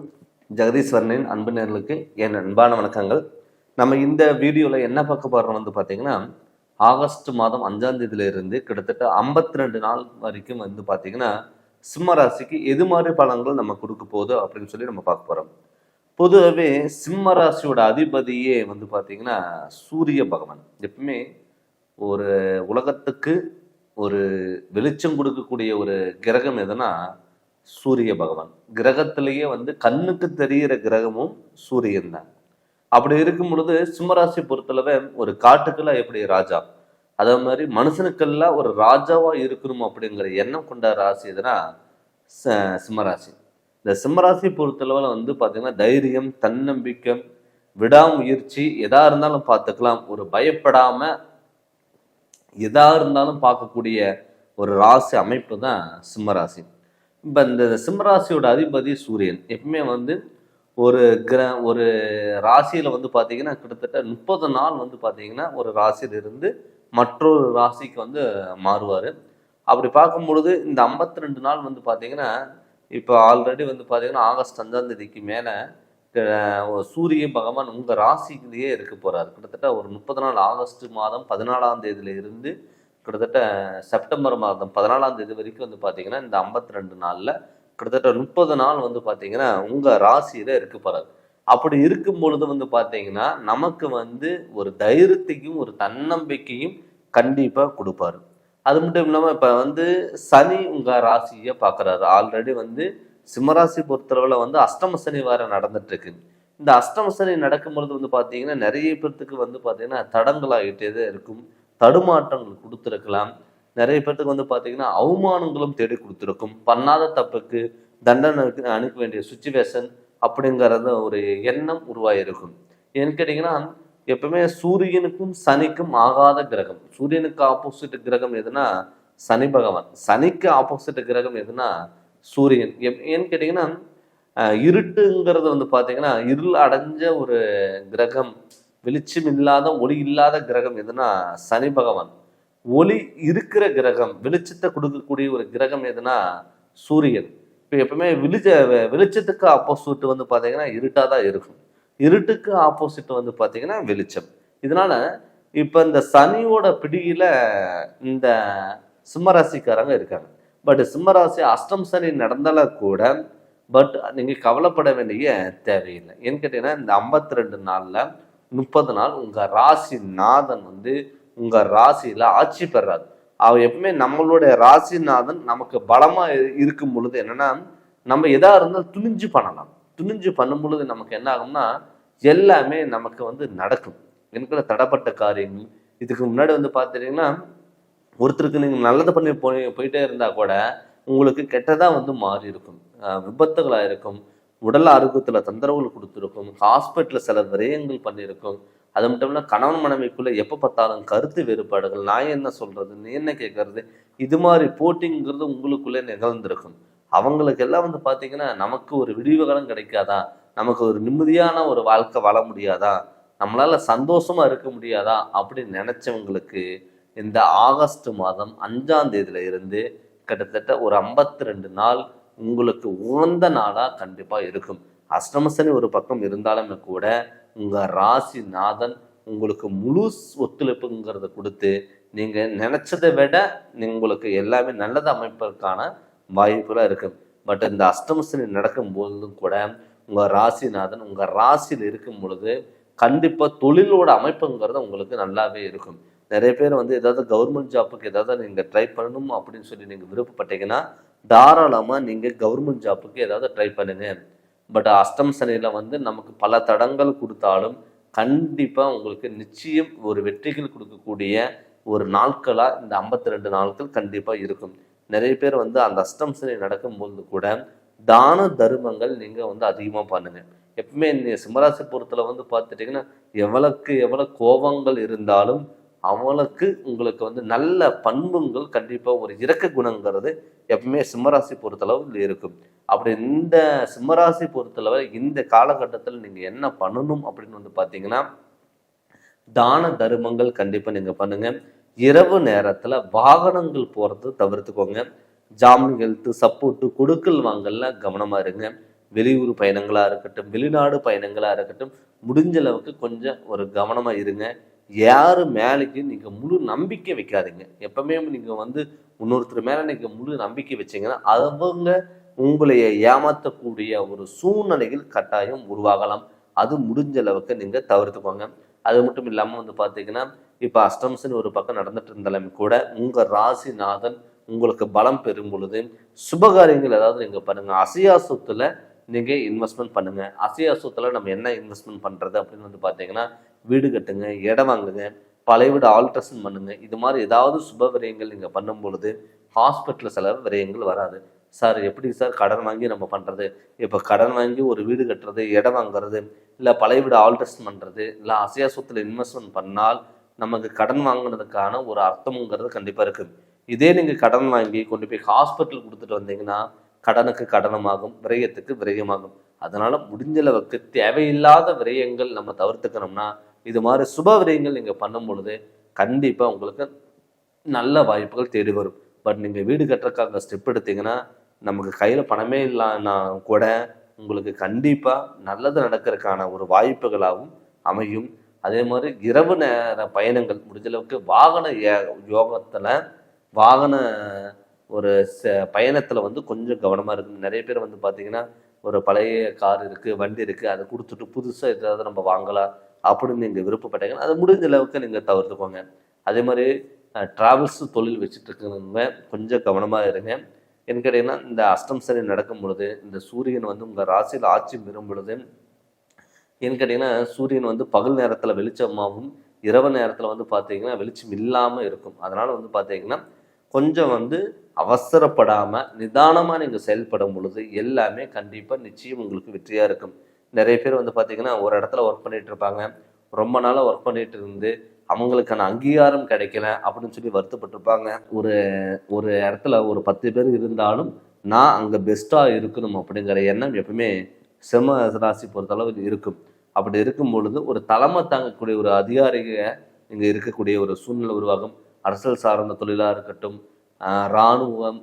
ஜெகதீஸ்வரனின் அன்பு நேயர்களுக்கு என் அன்பான வணக்கங்கள். நம்ம இந்த வீடியோல என்ன பார்க்க போறோம் வந்து பார்த்தீங்கன்னா, ஆகஸ்ட் மாதம் 5ஆம் தேதியிலிருந்து கிட்டத்தட்ட 52 நாள் வரைக்கும் வந்து பார்த்தீங்கன்னா, சிம்ம ராசிக்கு எது மாதிரி பலன்கள் நம்ம கொடுக்க போகுது அப்படின்னு சொல்லி நம்ம பார்க்க போறோம். பொதுவாகவே சிம்ம ராசியோட அதிபதியே வந்து பார்த்தீங்கன்னா சூரிய பகவான். எப்பவுமே ஒரு உலகத்துக்கு ஒரு வெளிச்சம் கொடுக்கக்கூடிய ஒரு கிரகம் எதுனா சூரிய பகவான். கிரகத்திலேயே வந்து கண்ணுக்கு தெரிகிற கிரகமும் சூரியன் தான். அப்படி இருக்கும் பொழுது சிம்மராசி பொறுத்தளவு ஒரு காட்டுக்குள்ள எப்படி ராஜா, அதே மாதிரி மனுஷனுக்கெல்லாம் ஒரு ராஜாவா இருக்கணும் அப்படிங்கிற எண்ணம் கொண்ட ராசி எதுனா சிம்மராசி. இந்த சிம்மராசி பொறுத்தளவுல வந்து பாத்தீங்கன்னா தைரியம், தன்னம்பிக்கை, விடாமுயற்சி, எதா இருந்தாலும் பார்த்துக்கலாம், ஒரு பயப்படாம எதா இருந்தாலும் பார்க்கக்கூடிய ஒரு ராசி அமைப்பு தான் சிம்மராசி. இப்போ இந்த சிம்மராசியோட அதிபதி சூரியன். எப்பவுமே வந்து ஒரு ஒரு ராசியில வந்து பார்த்தீங்கன்னா கிட்டத்தட்ட 30 நாள் வந்து பார்த்தீங்கன்னா ஒரு ராசியிலிருந்து மற்றொரு ராசிக்கு வந்து மாறுவார். அப்படி பார்க்கும்பொழுது இந்த 52 நாள் வந்து பார்த்தீங்கன்னா, இப்போ ஆல்ரெடி வந்து பார்த்தீங்கன்னா ஆகஸ்ட் 5ஆம் தேதிக்கு மேலே சூரிய பகவான் உங்கள் ராசியிலேயே இருக்க போகிறார். கிட்டத்தட்ட ஒரு 30 நாள் ஆகஸ்ட் மாதம் 14ஆம் தேதியில இருந்து கிட்டத்தட்ட செப்டம்பர் மாதம் 14ஆம் தேதி வரைக்கும் வந்து பார்த்தீங்கன்னா இந்த 52 நாளில் கிட்டத்தட்ட 30 நாள் வந்து பார்த்தீங்கன்னா உங்கள் ராசியில் இருக்க போகிறார். அப்படி இருக்கும் பொழுது வந்து பார்த்தீங்கன்னா நமக்கு வந்து ஒரு தைரியத்தையும் ஒரு தன்னம்பிக்கையும் கண்டிப்பாக கொடுப்பாரு. அது மட்டும் இல்லாமல் இப்போ வந்து சனி உங்கள் ராசியை பார்க்குறாரு. ஆல்ரெடி வந்து சிம்மராசி பொறுத்தளவில் வந்து அஷ்டம சனி வேற நடந்துட்டு இருக்கு. இந்த அஷ்டம சனி நடக்கும் பொழுது வந்து பார்த்தீங்கன்னா நிறைய பேர்த்துக்கு வந்து பார்த்தீங்கன்னா தடங்களாகிட்டே தான் இருக்கும். தடுமாற்றங்கள் கொடுத்துருக்கலாம். நிறைய பேர்த்துக்கு வந்து பார்த்தீங்கன்னா அவமானங்களும் தேடி கொடுத்துருக்கும். பண்ணாத தப்புக்கு தண்டனை அனுப்ப வேண்டிய சுச்சுவேஷன் அப்படிங்கிறத ஒரு எண்ணம் உருவாகிருக்கும். ஏன்னு கேட்டிங்கன்னா எப்பவுமே சூரியனுக்கும் சனிக்கும் ஆகாத கிரகம். சூரியனுக்கு ஆப்போசிட் கிரகம் எதுனா சனி பகவான். சனிக்கு ஆப்போசிட் கிரகம் எதுனா சூரியன். ஏன்னு கேட்டிங்கன்னா இருட்டுங்கிறது வந்து பார்த்தீங்கன்னா இருள் அடைஞ்ச ஒரு கிரகம், வெளிச்சம் இல்லாத ஒளி இல்லாத கிரகம் எதுனா சனி பகவான். ஒளி இருக்கிற கிரகம், வெளிச்சத்தை கொடுக்கக்கூடிய ஒரு கிரகம் எதுனா சூரியன். இப்போ எப்பவுமே வெளிச்சத்துக்கு ஆப்போசிட் வந்து பார்த்தீங்கன்னா இருட்டாக தான் இருக்கும். இருட்டுக்கு ஆப்போசிட் வந்து பார்த்தீங்கன்னா வெளிச்சம். இதனால இப்போ இந்த சனியோட பிடியில இந்த சிம்மராசிக்காரங்க இருக்காங்க. பட் சிம்மராசி அஷ்டம் சனி நடந்தாலும் கூட பட் நீங்கள் கவலைப்பட வேண்டிய தேவையில்லை. ஏன்னு கேட்டீங்கன்னா இந்த 52 நாளில் 30 நாள் உங்கள் ராசி நாதன் வந்து உங்கள் ராசியில் ஆட்சி பெறாது. அவர் எப்பவுமே நம்மளுடைய ராசிநாதன் நமக்கு பலமாக இருக்கும் பொழுது என்னன்னா நம்ம எதா இருந்தாலும் துணிஞ்சு பண்ணலாம். துணிஞ்சு பண்ணும் பொழுது நமக்கு என்ன ஆகும்னா எல்லாமே நமக்கு வந்து நடக்கும். எனக்கு தடைப்பட்ட காரியங்கள் இதுக்கு முன்னாடி வந்து பார்த்துட்டீங்கன்னா ஒருத்தருக்கு நீங்கள் நல்லது பண்ணி போயிட்டே இருந்தால் கூட உங்களுக்கு கெட்டதாக வந்து மாறி இருக்கும். விபத்துகளாக இருக்கும், உடல் ஆரோக்கியத்தில் தொந்தரவுகள் கொடுத்துருக்கும், ஹாஸ்பிட்டலில் சில விரயங்கள் பண்ணியிருக்கும். அது மட்டும் இல்லை கணவன் மனைவிக்குள்ளே எப்போ பார்த்தாலும் கருத்து வேறுபாடுகள், நான் என்ன சொல்கிறது நீ என்ன கேட்கறது, இது மாதிரி போட்டிங்கிறது உங்களுக்குள்ளே நிகழ்ந்திருக்கும். அவங்களுக்கு எல்லாம் வந்து பார்த்தீங்கன்னா நமக்கு ஒரு விடிவுகாலம் கிடைக்காதா, நமக்கு ஒரு நிம்மதியான ஒரு வாழ்க்கை வாழ முடியாதா, நம்மளால சந்தோஷமா இருக்க முடியாதா அப்படின்னு நினைச்சவங்களுக்கு இந்த ஆகஸ்ட் மாதம் 5ஆம் தேதியில இருந்து கிட்டத்தட்ட ஒரு 52 நாள் உங்களுக்கு உகந்த நாளா கண்டிப்பா இருக்கும். அஷ்டமசனி ஒரு பக்கம் இருந்தாலுமே கூட உங்க ராசி நாதன் உங்களுக்கு முழு ஒத்துழைப்புங்கிறத கொடுத்து நீங்க நினைச்சதை விட உங்களுக்கு எல்லாமே நல்லது அமைப்பதற்கான வாய்ப்புலாம் இருக்கு. பட் இந்த அஷ்டமசனி நடக்கும் போதும் கூட உங்க ராசிநாதன் உங்க ராசியில் இருக்கும் பொழுது கண்டிப்பா தொழிலோட அமைப்புங்கிறது உங்களுக்கு நல்லாவே இருக்கும். நிறைய பேர் வந்து ஏதாவது கவர்மெண்ட் ஜாப்புக்கு ஏதாவது நீங்கள் ட்ரை பண்ணணும் அப்படின்னு சொல்லி நீங்கள் விருப்பப்பட்டீங்கன்னா தாராளமாக நீங்கள் கவர்மெண்ட் ஜாப்புக்கு ஏதாவது ட்ரை பண்ணுங்க. பட் அஷ்டம் சனியில் வந்து நமக்கு பல தடங்கள் கொடுத்தாலும் கண்டிப்பாக உங்களுக்கு நிச்சயம் ஒரு வெற்றிகள் கொடுக்கக்கூடிய ஒரு நாட்களாக இந்த 52 நாட்கள் கண்டிப்பாக இருக்கும். நிறைய பேர் வந்து அந்த அஷ்டம் சனி நடக்கும்போது கூட தான தர்மங்கள் நீங்கள் வந்து அதிகமாக பண்ணுங்கள். எப்பவுமே சிம்மராசி பொறுத்தல வந்து பார்த்துட்டிங்கன்னா எவ்வளோ கோபங்கள் இருந்தாலும் அவளுக்கு உங்களுக்கு வந்து நல்ல பண்புங்கள் கண்டிப்பாக ஒரு இரக்க குணங்கிறது எப்பவுமே சிம்மராசி பொறுத்தளவு இருக்கும். அப்படி இந்த சிம்மராசி பொறுத்தளவு இந்த காலகட்டத்தில் நீங்கள் என்ன பண்ணணும் அப்படின்னு வந்து பார்த்தீங்கன்னா தான தர்மங்கள் கண்டிப்பாக நீங்கள் பண்ணுங்க. இரவு நேரத்தில் வாகனங்கள் போகிறது தவிர்த்துக்கோங்க. ஜாமீன் எழுத்து சப்போர்ட்டு கொடுக்கல் வாங்கல கவனமாக இருங்க. வெளியூர் பயணங்களாக இருக்கட்டும், வெளிநாடு பயணங்களாக இருக்கட்டும், முடிஞ்ச அளவுக்கு கொஞ்சம் ஒரு கவனமாக இருங்க. யாரு மேலேயும் நீங்கள் முழு நம்பிக்கை வைக்காதீங்க. எப்பவுமே நீங்கள் வந்து இன்னொருத்தர் மேலே நீங்கள் முழு நம்பிக்கை வச்சிங்கன்னா அவங்க உங்களைய ஏமாற்றக்கூடிய ஒரு சூழ்நிலைகள் கட்டாயம் உருவாகலாம். அது முடிஞ்ச அளவுக்கு நீங்கள் தவிர்த்துக்கோங்க. அது மட்டும் இல்லாமல் வந்து பார்த்தீங்கன்னா இப்போ அஷ்டமசனி ஒரு பக்கம் நடந்துட்டு இருந்தாலுமே கூட உங்கள் ராசிநாதன் உங்களுக்கு பலம் பெறும் பொழுது சுபகாரியங்கள் ஏதாவது நீங்கள் பண்ணுங்கள். அசையா சொத்துல நீங்கள் இன்வெஸ்ட்மெண்ட் பண்ணுங்கள். அசையா சொத்துல நம்ம என்ன இன்வெஸ்ட்மெண்ட் பண்ணுறது அப்படின்னு வந்து பார்த்தீங்கன்னா வீடு கட்டுங்க, இடம் வாங்குங்க, பழைய வீடு ஆல்ட்ரேஷன் பண்ணுங்க. இது மாதிரி ஏதாவது சுப விரயங்கள் நீங்கள் பண்ணும் பொழுது ஹாஸ்பிட்டல் செலவு விரயங்கள் வராது. சார் எப்படி சார் கடன் வாங்கி நம்ம பண்ணுறது, இப்போ கடன் வாங்கி ஒரு வீடு கட்டுறது, இடம் வாங்குறது, இல்லை பழைய வீடு ஆல்ட்ரேஷன் பண்ணுறது, இல்லை அசையா சொத்துல இன்வெஸ்ட்மெண்ட் பண்ணால் நமக்கு கடன் வாங்கினதுக்கான ஒரு அர்த்தமுங்கிறது கண்டிப்பாக இருக்குது. இதே நீங்கள் கடன் வாங்கி கொண்டு போய் ஹாஸ்பிட்டல் கொடுத்துட்டு வந்தீங்கன்னா கடனுக்கு கடனமாகும், விரயத்துக்கு விரயமாகும். அதனால் முடிஞ்சளவுக்கு தேவையில்லாத விரயங்கள் நம்ம தவிர்த்துக்கணும்னா இது மாதிரி சுப விரயங்கள் நீங்கள் பண்ணும் பொழுது கண்டிப்பாக உங்களுக்கு நல்ல வாய்ப்புகள் தேடி வரும். பட் நீங்கள் வீடு கட்டுறதுக்காக ஸ்டெப் எடுத்தீங்கன்னா நமக்கு கையில் பணமே இல்லைன்னா கூட உங்களுக்கு கண்டிப்பாக நல்லது நடக்கிறதுக்கான ஒரு வாய்ப்புகளாகவும் அமையும். அதே மாதிரி இரவு நேர பயணங்கள் முடிஞ்சளவுக்கு வாகன யோகத்தில் வாகன ஒரு பயணத்தில் வந்து கொஞ்சம் கவனமாக இருக்குது. நிறைய பேர் வந்து பார்த்திங்கன்னா ஒரு பழைய கார் இருக்குது, வண்டி இருக்குது, அதை கொடுத்துட்டு புதுசாக ஏதாவது நம்ம வாங்கலாம் அப்படின்னு நீங்கள் விருப்பப்பட்டீங்கன்னா அதை முடிஞ்ச அளவுக்கு நீங்கள் தவிர்த்துக்கோங்க. அதே மாதிரி ட்ராவல்ஸு தொழில் வச்சுட்டு இருக்கிறவங்க கொஞ்சம் கவனமாக இருங்க. என்ன கேட்டிங்கன்னா இந்த அஷ்டம் சனி நடக்கும் பொழுது இந்த சூரியன் வந்து உங்கள் ராசியில் ஆட்சி பெறும் பொழுது என்ன கேட்டிங்கன்னா சூரியன் வந்து பகல் நேரத்தில் வெளிச்சமாகவும் இரவு நேரத்தில் வந்து பார்த்தீங்கன்னா வெளிச்சம் இல்லாமல் இருக்கும். அதனால் வந்து பார்த்தீங்கன்னா கொஞ்சம் வந்து அவசரப்படாமல் நிதானமாக நீங்கள் செயல்படும் பொழுது எல்லாமே கண்டிப்பாக நிச்சயம் உங்களுக்கு வெற்றியாக இருக்கும். நிறைய பேர் வந்து பார்த்தீங்கன்னா ஒரு இடத்துல ஒர்க் பண்ணிகிட்டு இருப்பாங்க. ரொம்ப நாளாக ஒர்க் பண்ணிகிட்டு இருந்து அவங்களுக்கான அங்கீகாரம் கிடைக்கல அப்படின்னு சொல்லி வருத்தப்பட்டிருப்பாங்க. ஒரு ஒரு இடத்துல ஒரு 10 பேர் இருந்தாலும் நான் அங்கே பெஸ்ட்டாக இருக்கணும் அப்படிங்கிற எண்ணம் எப்பவுமே சிம்ம ராசி பொறுத்தளவு இருக்கும். அப்படி இருக்கும் பொழுது ஒரு தலைமை தாங்கக்கூடிய ஒரு அதிகாரிக இங்கே இருக்கக்கூடிய ஒரு சூழ்நிலை உருவாகும். அரசியல் சார்ந்த தொழிலாக இருக்கட்டும், இராணுவம்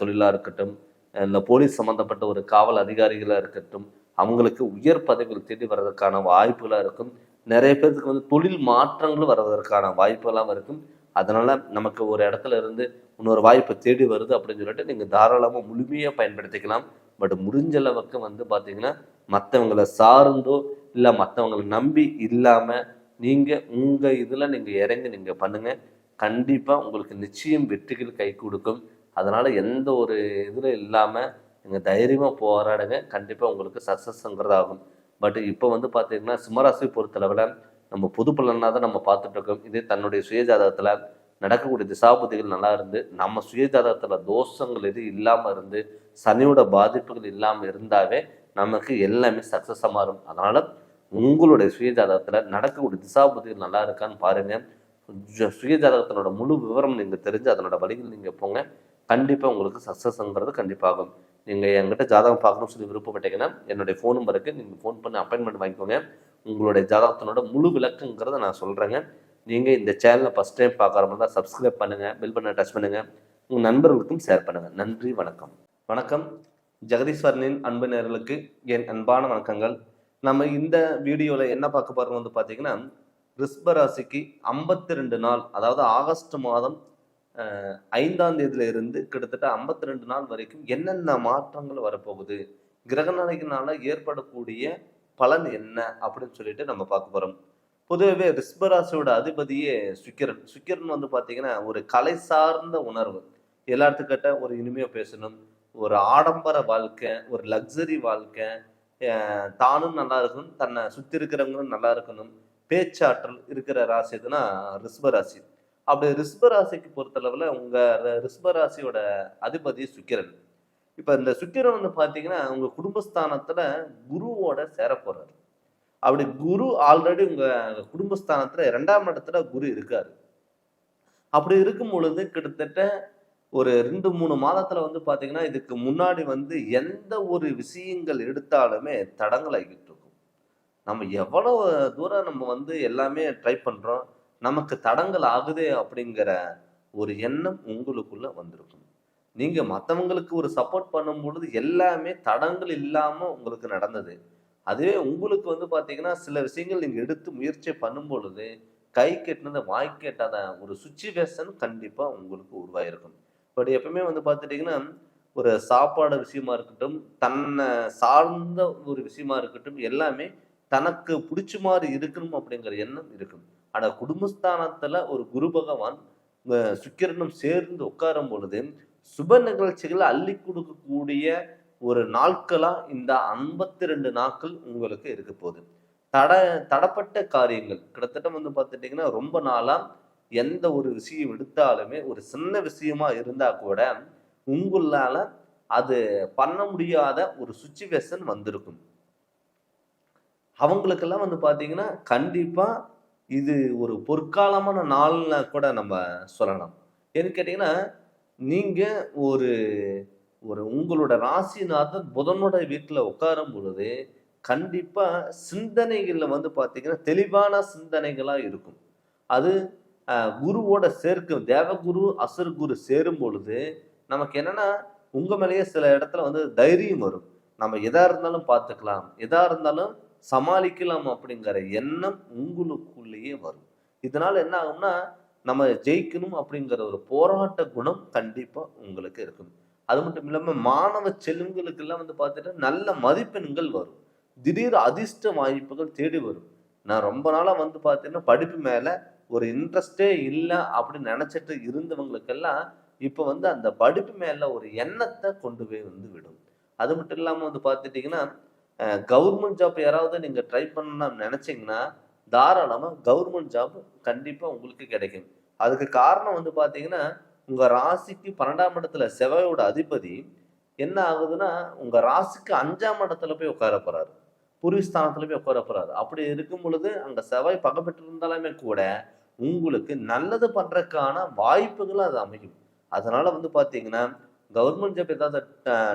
தொழிலாக இருக்கட்டும், இந்த போலீஸ் சம்மந்தப்பட்ட ஒரு காவல் அதிகாரிகளாக இருக்கட்டும், அவங்களுக்கு உயர் பதவிகள் தேடி வர்றதுக்கான வாய்ப்புகளாக இருக்கும். நிறைய பேருக்கு வந்து தொழில் மாற்றங்களும் வருவதற்கான வாய்ப்புகளாம் இருக்கும். அதனால் நமக்கு ஒரு இடத்துல இருந்து இன்னொரு வாய்ப்பு தேடி வருது அப்படின்னு சொல்லிட்டு நீங்கள் தாராளமாக முழுமையாக பயன்படுத்திக்கலாம். பட் முடிஞ்ச அளவுக்கு வந்து பார்த்தீங்கன்னா மற்றவங்களை சார்ந்தோ இல்லை மற்றவங்களை நம்பி இல்லாமல் நீங்கள் உங்கள் இதில் நீங்கள் இறங்கி நீங்கள் பண்ணுங்கள். கண்டிப்பாக உங்களுக்கு நிச்சயம் வெற்றிகள் கை கொடுக்கும். அதனால் எந்த ஒரு இதில் இல்லாமல் நீங்கள் தைரியமாக போராடுங்க. கண்டிப்பாக உங்களுக்கு சக்ஸஸ்ங்கிறது ஆகும். பட் இப்போ வந்து பார்த்தீங்கன்னா சிம்மராசி பொறுத்தளவில் நம்ம பொது பலனாக தான் நம்ம பார்த்துட்ருக்கோம். இதே தன்னுடைய சுயஜாதகத்தில் நடக்கக்கூடிய திசாபுத்திகள் நல்லா இருந்து நம்ம சுயஜாதகத்தில் தோஷங்கள் எதுவும் இல்லாமல் இருந்து சனியோட பாதிப்புகள் இல்லாமல் இருந்தாவே நமக்கு எல்லாமே சக்ஸஸாக மாறும். அதனால் உங்களுடைய சுயஜாதகத்தில் நடக்கக்கூடிய திசாபுத்திகள் நல்லா இருக்கான்னு பாருங்கள். சுயஜாதகத்தினோட முழு விவரம் நீங்கள் தெரிஞ்சு அதனோட வழிகள் நீங்கள் போங்க. கண்டிப்பாக உங்களுக்கு சக்ஸஸ்ங்கிறது கண்டிப்பாகும். நீங்கள் என்கிட்ட ஜாதகம் பார்க்கணும்னு சொல்லி விருப்பப்பட்டீங்கன்னா என்னுடைய ஃபோன் நம்பருக்கு நீங்கள் ஃபோன் பண்ணி அப்பாயின்மெண்ட் வாங்கிக்கோங்க. உங்களுடைய ஜாதகத்தினோட முழு விளக்குங்கிறத நான் சொல்கிறேங்க. நீங்கள் இந்த சேனலை ஃபஸ்ட் டைம் பார்க்குற மாதிரி தான் சப்ஸ்கிரைப் பண்ணுங்கள், பெல் பட்டனை டச் பண்ணுங்கள், உங்கள் நண்பர்களுக்கும் ஷேர் பண்ணுங்கள். நன்றி, வணக்கம். வணக்கம். ஜெகதீஸ்வரனின் அன்பு நேயர்களுக்கு என் அன்பான வணக்கங்கள். நம்ம இந்த வீடியோவில் என்ன பார்க்க போகிறோம் வந்து பார்த்தீங்கன்னா ரிஷப ராசிக்கு 52 நாள், அதாவது ஆகஸ்ட் மாதம் 5ஆம் தேதியில இருந்து கிட்டத்தட்ட 52 நாள் வரைக்கும் என்னென்ன மாற்றங்கள் வரப்போகுது, கிரகநிலையினால ஏற்படக்கூடிய பலன் என்ன அப்படின்னு சொல்லிட்டு நம்ம பார்க்க போகிறோம். பொதுவாகவே ரிஷபராசியோட அதிபதியே சுக்கிரன் வந்து பார்த்தீங்கன்னா ஒரு கலை சார்ந்த உணர்வு. எல்லாத்துக்கிட்ட ஒரு இனிமையாக பேசணும், ஒரு ஆடம்பர வாழ்க்கை, ஒரு லக்ஸரி வாழ்க்கை, தானும் நல்லா இருக்கணும், தன்னை சுற்றி இருக்கிறவங்களும் நல்லா இருக்கணும், பேச்சாற்றல் இருக்கிற ராசி எதுனா ரிஷபராசி. அப்படி ரிஷபராசிக்கு பொறுத்தளவில் உங்கள் ரிஷபராசியோட அதிபதி சுக்கிரன். இப்போ இந்த சுக்கிரன் வந்து பார்த்தீங்கன்னா உங்கள் குடும்பஸ்தானத்தில் குருவோட சேர போகிறார். அப்படி குரு ஆல்ரெடி உங்கள் குடும்பஸ்தானத்தில் 2ஆம் இடத்துல குரு இருக்காரு. அப்படி இருக்கும் பொழுது கிட்டத்தட்ட ஒரு 2-3 மாதத்தில் வந்து பார்த்தீங்கன்னா இதுக்கு முன்னாடி வந்து எந்த ஒரு விஷயங்கள் எடுத்தாலுமே தடங்களாகிட்டு இருக்கும். நம்ம எவ்வளோ தூரம் நம்ம வந்து எல்லாமே ட்ரை பண்ணுறோம், நமக்கு தடங்கள் ஆகுதே அப்படிங்கிற ஒரு எண்ணம் உங்களுக்குள்ள வந்திருக்கும். நீங்கள் மற்றவங்களுக்கு ஒரு சப்போர்ட் பண்ணும் பொழுது எல்லாமே தடங்கள் இல்லாமல் உங்களுக்கு நடந்தது. அதுவே உங்களுக்கு வந்து பார்த்தீங்கன்னா சில விஷயங்கள் நீங்கள் எடுத்து முயற்சி பண்ணும் பொழுது கை கெட்டினதை வாய் கேட்டாத ஒரு சுச்சுவேஷன் கண்டிப்பாக உங்களுக்கு உருவாயிருக்கும். பட் எப்பவுமே வந்து பார்த்துட்டிங்கன்னா ஒரு சாப்பாடு விஷயமா இருக்கட்டும், தன்னை சார்ந்த ஒரு விஷயமா இருக்கட்டும், எல்லாமே தனக்கு பிடிச்ச மாதிரி இருக்கணும் அப்படிங்கிற எண்ணம் இருக்கும். ஆனால் குடும்பஸ்தானத்தில் ஒரு குரு பகவான் சுக்கிரனும் சேர்ந்து உட்காரும் பொழுது சுப நிகழ்ச்சிகளை அள்ளி கொடுக்கக்கூடிய ஒரு நாட்களா இந்த 52 நாட்கள் உங்களுக்கு இருக்க போகுது. தடப்பட்ட காரியங்கள் கிட்டத்தட்ட வந்து பார்த்துட்டிங்கன்னா ரொம்ப நாளா எந்த ஒரு விஷயம் எடுத்தாலுமே ஒரு சின்ன விஷயமா இருந்தா கூட உங்களால அது பண்ண முடியாத ஒரு சுச்சுவேஷன் வந்திருக்கும். அவங்களுக்கெல்லாம் வந்து பார்த்தீங்கன்னா கண்டிப்பா இது ஒரு பொற்காலமான நாள்னா கூட நம்ம சொல்லலாம். ஏன்னு கேட்டீங்கன்னா நீங்க ஒரு ஒரு உங்களோட ராசிநாதன் புதனோட வீட்டில் உட்காரும் பொழுது கண்டிப்பா சிந்தனைகள்ல வந்து பார்த்தீங்கன்னா தெளிவான சிந்தனைகளா இருக்கும். அது குருவோட சேர்க்கும், தேவகுரு அசுரகுரு சேரும் பொழுது நமக்கு என்னன்னா உங்க மேலேயே சில இடத்துல வந்து தைரியம் வரும். நம்ம எதா இருந்தாலும் பார்த்துக்கலாம், எதா இருந்தாலும் சமாளிக்கலாம் அப்படிங்கிற எண்ணம் உங்களுக்குள்ளேயே வரும். இதனால என்ன ஆகும்னா நம்ம ஜெயிக்கணும் அப்படிங்கிற ஒரு போராட்ட குணம் கண்டிப்பா உங்களுக்கு இருக்கும். அது மட்டும் இல்லாம மாணவ செல்வங்களுக்கெல்லாம் வந்து பார்த்துட்டு நல்ல மதிப்பெண்கள் வரும். திடீர் அதிர்ஷ்ட வாய்ப்புகள் தேடி வரும். நான் ரொம்ப நாளா வந்து பார்த்தீங்கன்னா படிப்பு மேல ஒரு இன்ட்ரெஸ்டே இல்லை அப்படின்னு நினைச்சிட்டு இருந்தவங்களுக்கெல்லாம் இப்போ வந்து அந்த படிப்பு மேல ஒரு எண்ணத்தை கொண்டு போய் வந்து விடும். அது மட்டும் இல்லாம வந்து பார்த்துட்டீங்கன்னா கவர்மெண்ட் ஜாப் யாராவது நீங்க ட்ரை பண்ணணும்னு நினைச்சீங்கன்னா தாராளமாக கவர்மெண்ட் ஜாப் கண்டிப்பாக உங்களுக்கு கிடைக்கும். அதுக்கு காரணம் வந்து பார்த்தீங்கன்னா, உங்கள் ராசிக்கு 12ஆம் இடத்துல செவ்வாயோட அதிபதி என்ன ஆகுதுன்னா, உங்கள் ராசிக்கு 5ஆம் இடத்துல போய் உட்கார போறாரு. பூர்வீஸ்தானத்துல போய் உட்கார போறாரு. அப்படி இருக்கும் பொழுது அங்க செவ்வாய் பகை பெற்றிருந்தாலுமே கூட உங்களுக்கு நல்லது பண்றதுக்கான வாய்ப்புகள் அது அமையும். அதனால வந்து பாத்தீங்கன்னா, கவர்மெண்ட் ஜாப் ஏதாவது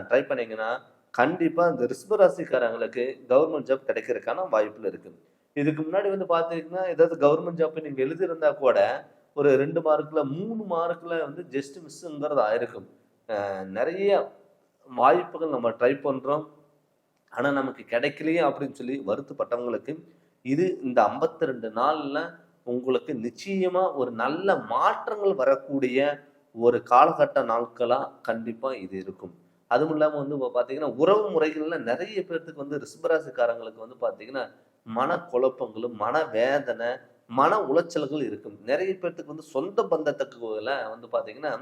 ட்ரை பண்ணீங்கன்னா கண்டிப்பா இந்த ரிஷப ராசிக்காரங்களுக்கு கவர்மெண்ட் ஜாப் கிடைக்கிறதுக்கான வாய்ப்புகள் இருக்கு. இதுக்கு முன்னாடி வந்து பாத்தீங்கன்னா, ஏதாவது கவர்மெண்ட் ஜாப் நீங்க எழுதியிருந்தா கூட ஒரு 2 மார்க்ல 3 மார்க்ல வந்து ஜஸ்ட் மிஸ்ங்கிறது ஆயிருக்கும். நிறைய வாய்ப்புகள் நம்ம ட்ரை பண்றோம். ஆனா நமக்கு கிடைக்கலையே அப்படின்னு சொல்லி வருத்தப்பட்டவங்களுக்கு இது இந்த 52 நாள்ல உங்களுக்கு நிச்சயமா ஒரு நல்ல மாற்றங்கள் வரக்கூடிய ஒரு காலகட்ட நாட்களா கண்டிப்பா இது இருக்கும். அதுவும் இல்லாம வந்து பாத்தீங்கன்னா, உறவு முறைகள்ல நிறைய பேர்த்துக்கு வந்து ரிஷபராசிக்காரங்களுக்கு வந்து பாத்தீங்கன்னா மனக்குழப்பங்களும், மனவேதனை, மன உளைச்சல்கள் இருக்கும். நிறைய பேர்த்துக்கு வந்து சொந்த பந்தத்துக்குள்ள வந்து பாத்தீங்கன்னா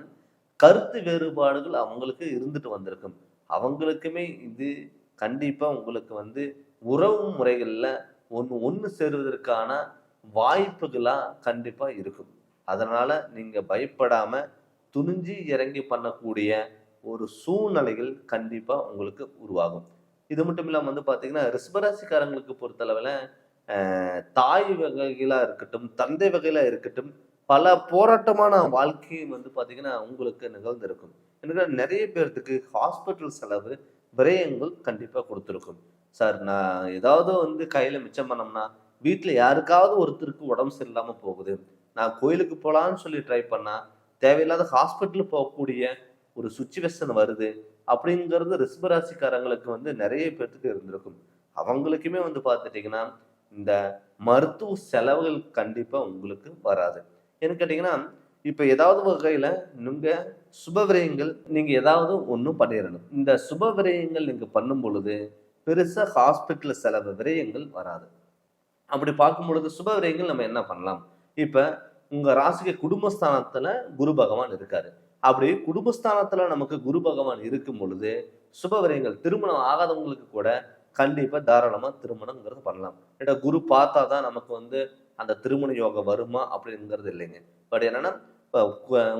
கருத்து வேறுபாடுகள் அவங்களுக்கு இருந்துட்டு வந்திருக்கும். அவங்களுக்குமே இது கண்டிப்பா உங்களுக்கு வந்து உறவு முறைகள்ல ஒண்ணு சேருவதற்கான வாய்ப்புகளா கண்டிப்பா இருக்கும். அதனால நீங்க பயப்படாம துணிஞ்சு இறங்கி பண்ணக்கூடிய ஒரு சூழ்நிலைகள் கண்டிப்பா உங்களுக்கு உருவாகும். இது மட்டும் இல்லாம வந்து பாத்தீங்கன்னா, ரிஷபராசிக்காரங்களுக்கு பொறுத்தளவுல தாய் வகைகளா இருக்கட்டும், தந்தை வகையில இருக்கட்டும், பல போராட்டமான வாழ்க்கையும் வந்து பாத்தீங்கன்னா உங்களுக்கு நிகழ்ந்திருக்கும். எனக்கு நிறைய பேர்த்துக்கு ஹாஸ்பிட்டல் செலவு, விரயங்கள் கண்டிப்பா கொடுத்துருக்கும். சார் நான் ஏதாவது வந்து கையில மிச்சம் பண்ணோம்னா, வீட்டுல யாருக்காவது ஒருத்தருக்கு உடம்பு சரியில்லாம போகுது. நான் கோயிலுக்கு போலான்னு சொல்லி ட்ரை பண்ணா, தேவையில்லாத ஹாஸ்பிட்டல் போகக்கூடிய ஒரு சுச்சுவேஷன் வருது. அப்படிங்கிறது ரிஷபராசிக்காரங்களுக்கு வந்து நிறைய பேர்த்துக்கு இருந்திருக்கும். அவங்களுக்குமே வந்து பார்த்துட்டீங்கன்னா, இந்த மருத்துவ செலவுகள் கண்டிப்பா உங்களுக்கு வராது. ஏன்னு கேட்டீங்கன்னா, இப்ப ஏதாவது வகையில நீங்க சுப விரயங்கள் நீங்க ஏதாவது ஒண்ணும் பண்ணிடணும். இந்த சுப விரயங்கள் நீங்க பண்ணும் பொழுது பெருசா ஹாஸ்பிட்டல் செலவு விரயங்கள் வராது. அப்படி பார்க்கும் பொழுது சுப விரயங்கள் நம்ம என்ன பண்ணலாம்? இப்ப உங்க ராசிக்கு குடும்பஸ்தானத்துல குரு பகவான் இருக்காரு. அப்படி குடும்பஸ்தானத்துல நமக்கு குரு பகவான் இருக்கும் பொழுது சுப விரயங்கள் திருமணம் ஆகாதவங்களுக்கு கூட கண்டிப்பா தாராளமா திருமணம்ங்கிறது பண்ணலாம். ஏன்னா குரு பார்த்தா தான் நமக்கு வந்து அந்த திருமண யோகம் வருமா அப்படிங்கிறது இல்லைங்க. பட் என்னன்னா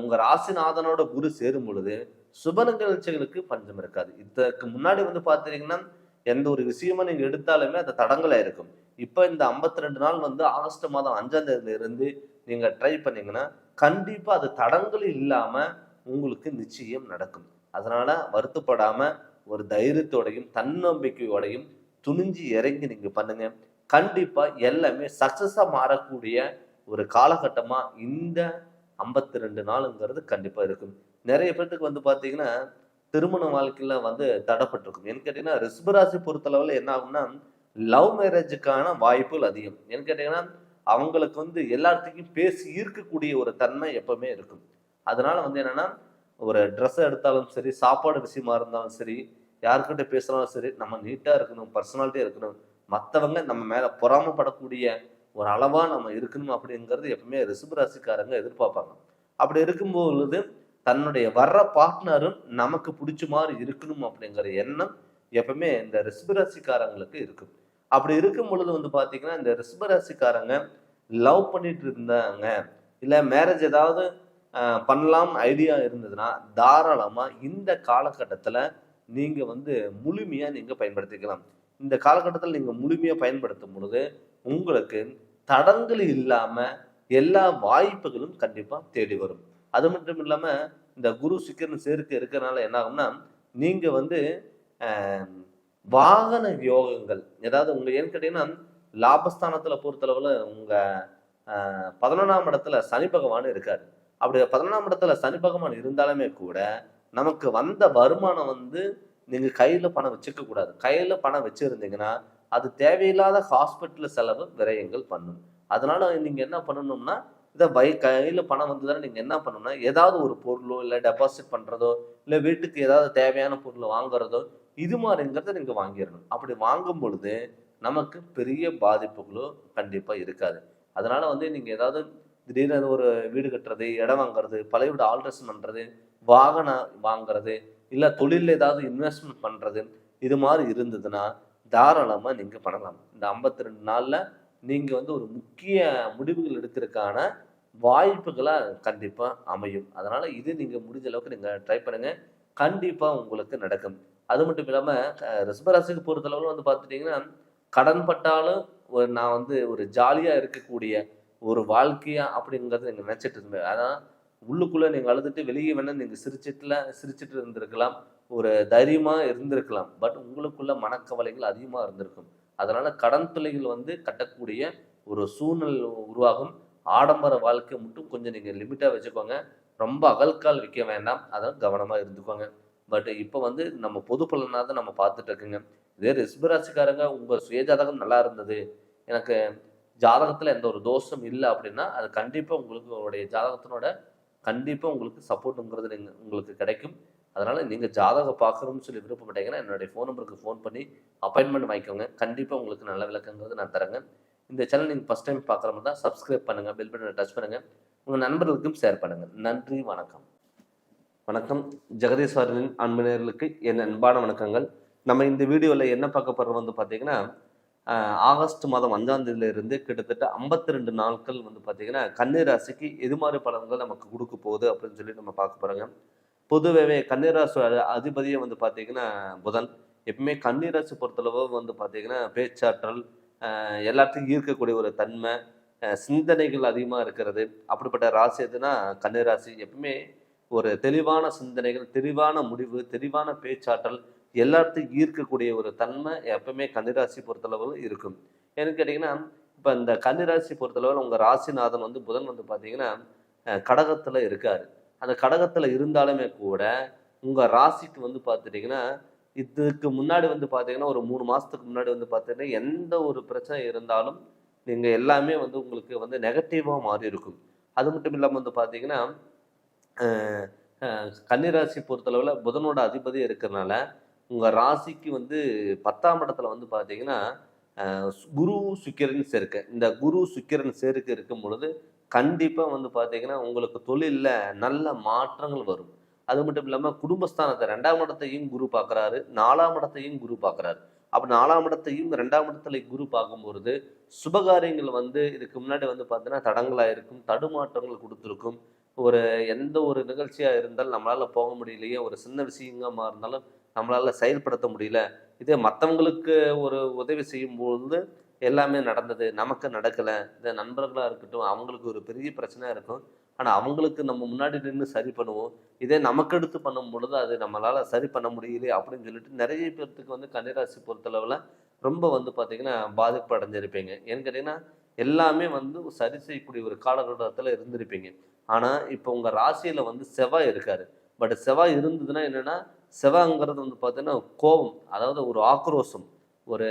உங்க ராசிநாதனோட குரு சேரும் பொழுது சுப நிகழ்ச்சிகளுக்கு பஞ்சம் இருக்காது. இதற்கு முன்னாடி வந்து பாத்தீங்கன்னா எந்த ஒரு விஷயமா நீங்க எடுத்தாலுமே அது தடங்களா இருக்கும். இப்ப இந்த 52 நாள் வந்து ஆகஸ்ட் மாதம் 5ஆம் தேதியில இருந்து நீங்க ட்ரை பண்ணீங்கன்னா கண்டிப்பா அது தடங்கள் இல்லாம உங்களுக்கு நிச்சயம் நடக்கும். அதனால வருத்தப்படாம ஒரு தைரியத்தோடையும் தன்னம்பிக்கையோடையும் துணிஞ்சு இறங்கி நீங்க பண்ணுங்க. கண்டிப்பா எல்லாமே சக்சஸா மாறக்கூடிய ஒரு காலகட்டமா இந்த 52 நாளுங்கிறது கண்டிப்பா இருக்கும். நிறைய பேர்த்துக்கு வந்து பாத்தீங்கன்னா திருமண வாழ்க்கையில வந்து தடைப்பட்டிருக்கும். ஏன்னு கேட்டீங்கன்னா ரிஷபராசி பொறுத்தளவுல என்ன ஆகும்னா லவ் மேரேஜுக்கான வாய்ப்புகள் அதிகம். ஏன்னு கேட்டீங்கன்னா அவங்களுக்கு வந்து எல்லாத்தையும் பேசி ஈர்க்கக்கூடிய ஒரு தன்மை எப்பவுமே இருக்கும். அதனால வந்து என்னன்னா ஒரு ட்ரெஸ் எடுத்தாலும் சரி, சாப்பாடு விஷயமா இருந்தாலும் சரி, யாருக்கிட்ட பேசுனாலும் சரி, நம்ம நீட்டா இருக்கணும், பர்சனாலிட்டியா இருக்கணும். மற்றவங்க நம்ம மேல பொறாமப்படக்கூடிய ஒரு அளவா நம்ம இருக்கணும் அப்படிங்கிறது எப்பவுமே ரிஷபராசிக்காரங்க எதிர்பார்ப்பாங்க. அப்படி இருக்கும் பொழுது தன்னுடைய வர்ற பார்ட்னரும் நமக்கு பிடிச்ச மாதிரி இருக்கணும் அப்படிங்கிற எண்ணம் எப்பவுமே இந்த ரிஷபராசிக்காரங்களுக்கு இருக்கும். அப்படி இருக்கும் பொழுது வந்து பாத்தீங்கன்னா இந்த ரிஷபராசிக்காரங்க லவ் பண்ணிட்டு இருந்தாங்க, இல்ல மேரேஜ் ஏதாவது பண்ணலாம் ஐடியா இருந்ததுன்னா தாராளமா இந்த காலகட்டத்துல நீங்க வந்து முழுமையா நீங்க பயன்படுத்திக்கலாம். இந்த காலகட்டத்தில் நீங்க முழுமையா பயன்படுத்தும் பொழுது உங்களுக்கு தடங்கள் இல்லாம எல்லா வாய்ப்புகளும் கண்டிப்பா தேடி வரும். அது மட்டும் இல்லாம இந்த குரு சுக்கிரன் சேர்க்கை இருக்கிறனால என்ன ஆகும்னா நீங்க வந்து அஹ், வாகன யோகங்கள் ஏதாவது உங்க ஏன்னு கேட்டீங்கன்னா லாபஸ்தானத்துல பொறுத்தளவுல உங்க 11ஆம் இடத்துல சனி பகவான் இருக்காரு. அப்படி 11ஆம் இடத்துல சனி பகவான் இருந்தாலுமே கூட நமக்கு வந்த வருமானம் வந்து நீங்க கையில பணம் வச்சுக்க கூடாது. கையில பணம் வச்சிருந்தீங்கன்னா அது தேவையில்லாத ஹாஸ்பிட்டல் செலவு விரயங்கள் பண்ணும். அதனால நீங்க என்ன பண்ணணும்னா இதை கையில பணம் வந்ததுன்னா நீங்க என்ன பண்ணணும்னா ஏதாவது ஒரு பொருளோ இல்லை டெபாசிட் பண்றதோ இல்லை வீட்டுக்கு ஏதாவது தேவையான பொருளை வாங்குறதோ இது மாதிரிங்கிறத நீங்க வாங்கிடணும். அப்படி வாங்கும் பொழுது நமக்கு பெரிய பாதிப்புகளோ கண்டிப்பா இருக்காது. அதனால வந்து நீங்க ஏதாவது திடீர்னு ஒரு வீடு கட்டுறது, இடம் வாங்குறது, பழைய வீடு ஆல்ட்ரேஷன் பண்றது, வாகனம் வாங்குறது, இல்ல தொழில் ஏதாவது இன்வெஸ்ட்மெண்ட் பண்றது, இது மாதிரி இருந்ததுன்னா தாராளமா நீங்க பண்ணலாம். இந்த 52 நாள்ல நீங்கள் வந்து ஒரு முக்கிய முடிவுகள் எடுக்கிறதுக்கான வாய்ப்புகளாக கண்டிப்பாக அமையும். அதனால் இது நீங்கள் முடிஞ்ச அளவுக்கு நீங்கள் ட்ரை பண்ணுங்கள். கண்டிப்பாக உங்களுக்கு நடக்கும். அது மட்டும் இல்லாமல் ரிஷபராசிக்கு பொறுத்தளவில் வந்து பார்த்துட்டிங்கன்னா, கடன் பட்டாலும் நான் வந்து ஒரு ஜாலியாக இருக்கக்கூடிய ஒரு வாழ்க்கையா அப்படிங்கிறத நீங்கள் நினச்சிட்டு இருந்தேன். அதான் உள்ளுக்குள்ளே நீங்கள் அழுதுட்டு வெளியே வேணா நீங்கள் சிரிச்சிட்டு இருந்திருக்கலாம். ஒரு தைரியமாக இருந்திருக்கலாம். பட் உங்களுக்குள்ள மனக்கவலைகள் அதிகமாக இருந்திருக்கும். அதனால கடன் தொல்லைகள் வந்து கட்டக்கூடிய ஒரு சூழ்நிலை உருவாகும். ஆடம்பர வாழ்க்கை மட்டும் கொஞ்சம் நீங்கள் லிமிட்டாக வச்சுக்கோங்க. ரொம்ப அகல்கால் வைக்க வேண்டாம். அதான் கவனமாக இருந்துக்கோங்க. பட் இப்போ வந்து நம்ம பொது பலனாக தான் நம்ம பார்த்துட்டு இருக்குங்க. இதே ரிஷபராசிக்காரங்க உங்கள் சுயஜாதகம் நல்லா இருந்தது, எனக்கு ஜாதகத்தில் எந்த ஒரு தோஷம் இல்லை அப்படின்னா, அது கண்டிப்பாக உங்களுக்கு உங்களுடைய ஜாதகத்தினோட கண்டிப்பாக உங்களுக்கு சப்போர்ட்டுங்கிறது உங்களுக்கு கிடைக்கும். அதனால் நீங்கள் ஜாதகம் பார்க்கணும்னு சொல்லி விருப்பப்பட்டீங்கன்னா என்னுடைய ஃபோன் நம்பருக்கு ஃபோன் பண்ணி அப்பாயின்மெண்ட் வாங்கிக்கோங்க. கண்டிப்பாக உங்களுக்கு நல்ல விளக்கங்கிறது நான் தரேங்க. இந்த சேனல் நீங்கள் ஃபஸ்ட் டைம் பார்க்குற மாதிரி தான் சப்ஸ்கிரைப் பண்ணுங்கள், பெல் பட்டனை டச் பண்ணுங்கள், உங்கள் நண்பர்களுக்கும் ஷேர் பண்ணுங்கள். நன்றி, வணக்கம். வணக்கம். ஜெகதீஸ்வரனின் அன்பினர்களுக்கு என் அன்பான வணக்கங்கள். நம்ம இந்த வீடியோவில் என்ன பார்க்க போகிறோம் வந்து பார்த்தீங்கன்னா, ஆகஸ்ட் மாதம் 5ஆம் தேதியிலிருந்து கிட்டத்தட்ட 52 நாட்கள் வந்து பார்த்தீங்கன்னா கன்னி ராசிக்கு எது மாதிரி பலன்கள் நமக்கு கொடுக்க போகுது அப்படின்னு சொல்லி நம்ம பார்க்க போகிறோங்க. பொதுவாகவே கன்னிராசி அதிபதியை வந்து பார்த்தீங்கன்னா புதன். எப்பவுமே கன்னிராசி பொறுத்தளவு வந்து பார்த்தீங்கன்னா பேச்சாற்றல், எல்லாத்தையும் ஈர்க்கக்கூடிய ஒரு தன்மை, சிந்தனைகள் அதிகமாக இருக்கிறது. அப்படிப்பட்ட ராசி எதுனா கன்னிராசி. எப்பவுமே ஒரு தெளிவான சிந்தனைகள், தெளிவான முடிவு, தெளிவான பேச்சாற்றல், எல்லாத்தையும் ஈர்க்கக்கூடிய ஒரு தன்மை எப்பவுமே கன்னிராசி பொறுத்தளவு இருக்கும். ஏன்னு கேட்டிங்கன்னா, இப்போ இந்த கன்னிராசி பொறுத்தளவில் உங்கள் ராசிநாதன் வந்து புதன் வந்து பார்த்தீங்கன்னா கடகத்தில் இருக்கார். அந்த கடகத்தில் இருந்தாலுமே கூட உங்கள் ராசிக்கு வந்து பார்த்துட்டிங்கன்னா, இதுக்கு முன்னாடி வந்து பார்த்தீங்கன்னா ஒரு 3 மாதத்துக்கு முன்னாடி வந்து பார்த்தீங்கன்னா எந்த ஒரு பிரச்சனை இருந்தாலும் நீங்கள் எல்லாமே வந்து உங்களுக்கு வந்து நெகட்டிவாக மாறி இருக்கும். அது மட்டும் இல்லாமல் வந்து பார்த்தீங்கன்னா கன்னிராசி பொறுத்தளவில் புதனோட அதிபதி இருக்கிறனால உங்கள் ராசிக்கு வந்து 10ஆம் இடத்துல வந்து பார்த்தீங்கன்னா குரு சுக்கிரன் சேர்க்கை. இந்த குரு சுக்கிரன் சேர்க்கை இருக்கும் பொழுது கண்டிப்பாக வந்து பார்த்தீங்கன்னா உங்களுக்கு தொழிலில் நல்ல மாற்றங்கள் வரும். அது மட்டும் இல்லாமல் குடும்பஸ்தானத்தை 2ஆம் இடத்தையும் குரு பார்க்குறாரு, 4ஆம் இடத்தையும் குரு பார்க்குறாரு. அப்போ 4ஆம் இடத்தையும் 2ஆம் இடத்துல குரு பார்க்கும்பொழுது சுபகாரியங்கள் வந்து இதுக்கு முன்னாடி வந்து பார்த்தீங்கன்னா தடங்களாக இருக்கும், தடுமாற்றங்கள் கொடுத்துருக்கும். ஒரு எந்த ஒரு நிகழ்ச்சியாக இருந்தாலும் நம்மளால் போக முடியலையே, ஒரு சின்ன விஷயங்கமாக இருந்தாலும் நம்மளால் செயல்படுத்த முடியல. இதே மற்றவங்களுக்கு ஒரு உதவி செய்யும்பொழுது எல்லாமே நடந்தது, நமக்கு நடக்கலை. இந்த நண்பர்களாக இருக்கட்டும், அவங்களுக்கு ஒரு பெரிய பிரச்சனையாக இருக்கும். ஆனால் அவங்களுக்கு நம்ம முன்னாடி நின்று சரி பண்ணுவோம். இதே நமக்கு எடுத்து பண்ணும் பொழுது அது நம்மளால் சரி பண்ண முடியலையே அப்படின்னு சொல்லிட்டு நிறைய பேர்த்துக்கு வந்து கன்னிராசி பொறுத்தளவில் ரொம்ப வந்து பார்த்திங்கன்னா பாதிப்பு அடைஞ்சிருப்பீங்க. ஏன்னு கேட்டிங்கன்னா எல்லாமே வந்து சரி செய்யக்கூடிய ஒரு காலகட்டத்தில் இருந்திருப்பீங்க. ஆனால் இப்போ உங்கள் ராசியில் வந்து செவ்வாய் இருக்கார். பட் செவ்வாய் இருந்ததுன்னா என்னென்னா, செவ்வாய்ங்கிறது வந்து பார்த்தீங்கன்னா கோபம், அதாவது ஒரு ஆக்ரோஷம், ஒரு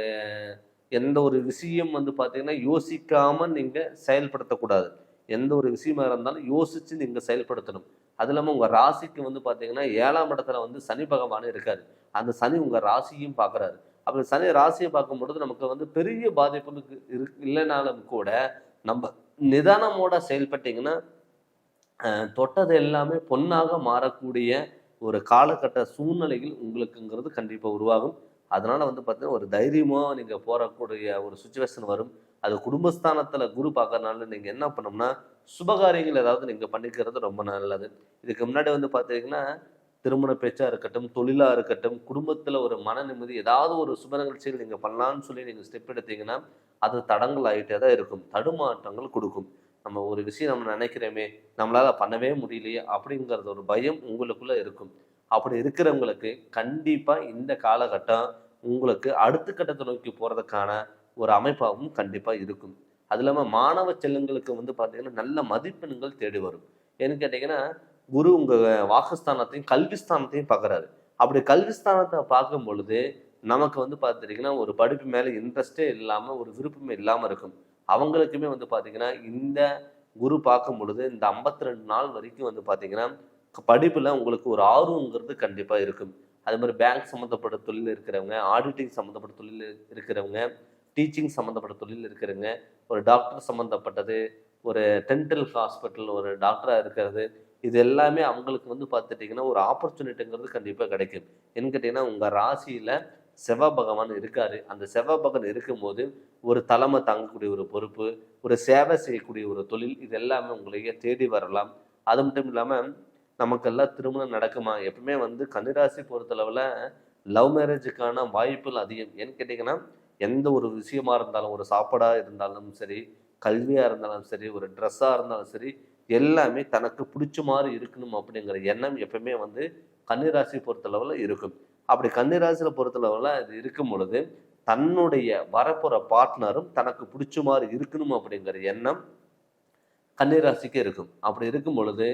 எந்த ஒரு விஷயம் வந்து பார்த்தீங்கன்னா யோசிக்காமல் நீங்கள் செயல்படுத்தக்கூடாது. எந்த ஒரு விஷயமா இருந்தாலும் யோசித்து நீங்கள் செயல்படுத்தணும். அது இல்லாமல் உங்கள் ராசிக்கு வந்து பார்த்தீங்கன்னா 7ஆம் இடத்துல வந்து சனி பகவான் இருக்கார். அந்த சனி உங்கள் ராசியும் பார்க்குறாரு. அப்போ சனி ராசியை பார்க்கும் பொழுது நமக்கு வந்து பெரிய பாதிப்புக்கு இல்லைனாலும் கூட நம்ம நிதானமோட செயல்பட்டீங்கன்னா தொட்டது எல்லாமே பொன்னாக மாறக்கூடிய ஒரு காலகட்ட சூழ்நிலைகள் உங்களுக்குங்கிறது கண்டிப்பாக உருவாகும். அதனால் வந்து பார்த்தீங்கன்னா ஒரு தைரியமாக நீங்கள் போகக்கூடிய ஒரு சுச்சுவேஷன் வரும். அது குடும்பஸ்தானத்தில் குரு பார்க்கறதுனால நீங்கள் என்ன பண்ணோம்னா சுபகாரியங்கள் ஏதாவது நீங்கள் பண்ணிக்கிறது ரொம்ப நல்லது. இதுக்கு முன்னாடி வந்து பார்த்தீங்கன்னா திருமண பேச்சாக இருக்கட்டும், தொழிலாக இருக்கட்டும், குடும்பத்தில் ஒரு மன நிம்மதி ஏதாவது ஒரு சுப நிகழ்ச்சிகள் நீங்கள் பண்ணலான்னு சொல்லி நீங்கள் ஸ்டெப் எடுத்தீங்கன்னா அது தடங்கள் ஆகிட்டே தான் இருக்கும், தடுமாற்றங்கள் கொடுக்கும். நம்ம ஒரு விஷயம் நம்ம நினைக்கிறோமே, நம்மளால் பண்ணவே முடியலையே அப்படிங்கிறது ஒரு பயம் உங்களுக்குள்ளே இருக்கும். அப்படி இருக்கிறவங்களுக்கு கண்டிப்பாக இந்த காலகட்டம் உங்களுக்கு அடுத்த கட்டத்தை நோக்கி போகிறதுக்கான ஒரு அமைப்பாகவும் கண்டிப்பாக இருக்கும். அது இல்லாமல் மாணவ செல்லுங்களுக்கு வந்து பார்த்தீங்கன்னா நல்ல மதிப்பெண்கள் தேடி வரும். ஏன்னு கேட்டிங்கன்னா குரு உங்கள் வாக்குஸ்தானத்தையும் கல்விஸ்தானத்தையும் பார்க்குறாரு. அப்படி கல்விஸ்தானத்தை பார்க்கும் பொழுது நமக்கு வந்து பார்த்துட்டிங்கன்னா ஒரு படிப்பு மேலே இன்ட்ரெஸ்டே இல்லாமல் ஒரு விருப்பமே இல்லாமல் இருக்கும். அவங்களுக்குமே வந்து பார்த்திங்கன்னா இந்த குரு பார்க்கும் பொழுது இந்த 52 நாள் வரைக்கும் வந்து பார்த்திங்கன்னா படிப்பில் உங்களுக்கு ஒரு ஆர்வங்கிறது கண்டிப்பாக இருக்கும். அது மாதிரி பேங்க் சம்மந்தப்பட்ட தொழில் இருக்கிறவங்க, ஆடிட்டிங் சம்மந்தப்பட்ட தொழில் இருக்கிறவங்க, டீச்சிங் சம்மந்தப்பட்ட தொழில் இருக்கிறவங்க, ஒரு டாக்டர் சம்மந்தப்பட்டது, ஒரு டென்டல் ஹாஸ்பிட்டல் ஒரு டாக்டராக இருக்கிறது, இது எல்லாமே அவங்களுக்கு வந்து பார்த்துட்டிங்கன்னா ஒரு ஆப்பர்ச்சுனிட்டிங்கிறது கண்டிப்பாக கிடைக்கும். என்ன கேட்டிங்கன்னா உங்கள் ராசியில் செவ்வாய் பகவான் இருக்காரு. அந்த செவ்வாய் பகவான் இருக்கும்போது ஒரு தலைமை தாங்கக்கூடிய ஒரு பொறுப்பு, ஒரு சேவை செய்யக்கூடிய ஒரு தொழில், இது எல்லாமே உங்களையே தேடி வரலாம். அது மட்டும் இல்லாமல் நமக்கெல்லாம் திருமணம் நடக்குமா? எப்பவுமே கன்னிராசி பொறுத்தளவில் லவ் மேரேஜுக்கான வாய்ப்புகள் அதிகம். ஏன்னு கேட்டிங்கன்னா, எந்த ஒரு விஷயமா இருந்தாலும், ஒரு சாப்பாடாக இருந்தாலும் சரி, கல்வியாக இருந்தாலும் சரி, ஒரு ட்ரெஸ்ஸாக இருந்தாலும் சரி, எல்லாமே தனக்கு பிடிச்ச மாதிரி இருக்கணும் அப்படிங்கிற எண்ணம் எப்பவுமே கன்னிராசி பொறுத்தளவில் இருக்கும். அப்படி கன்னிராசியில் பொறுத்தளவில் இது இருக்கும் பொழுது, தன்னுடைய வரப்போகிற பார்ட்னரும் தனக்கு பிடிச்ச மாதிரி இருக்கணும் அப்படிங்கிற எண்ணம் கன்னிராசிக்கு இருக்கும். அப்படி இருக்கும் பொழுது,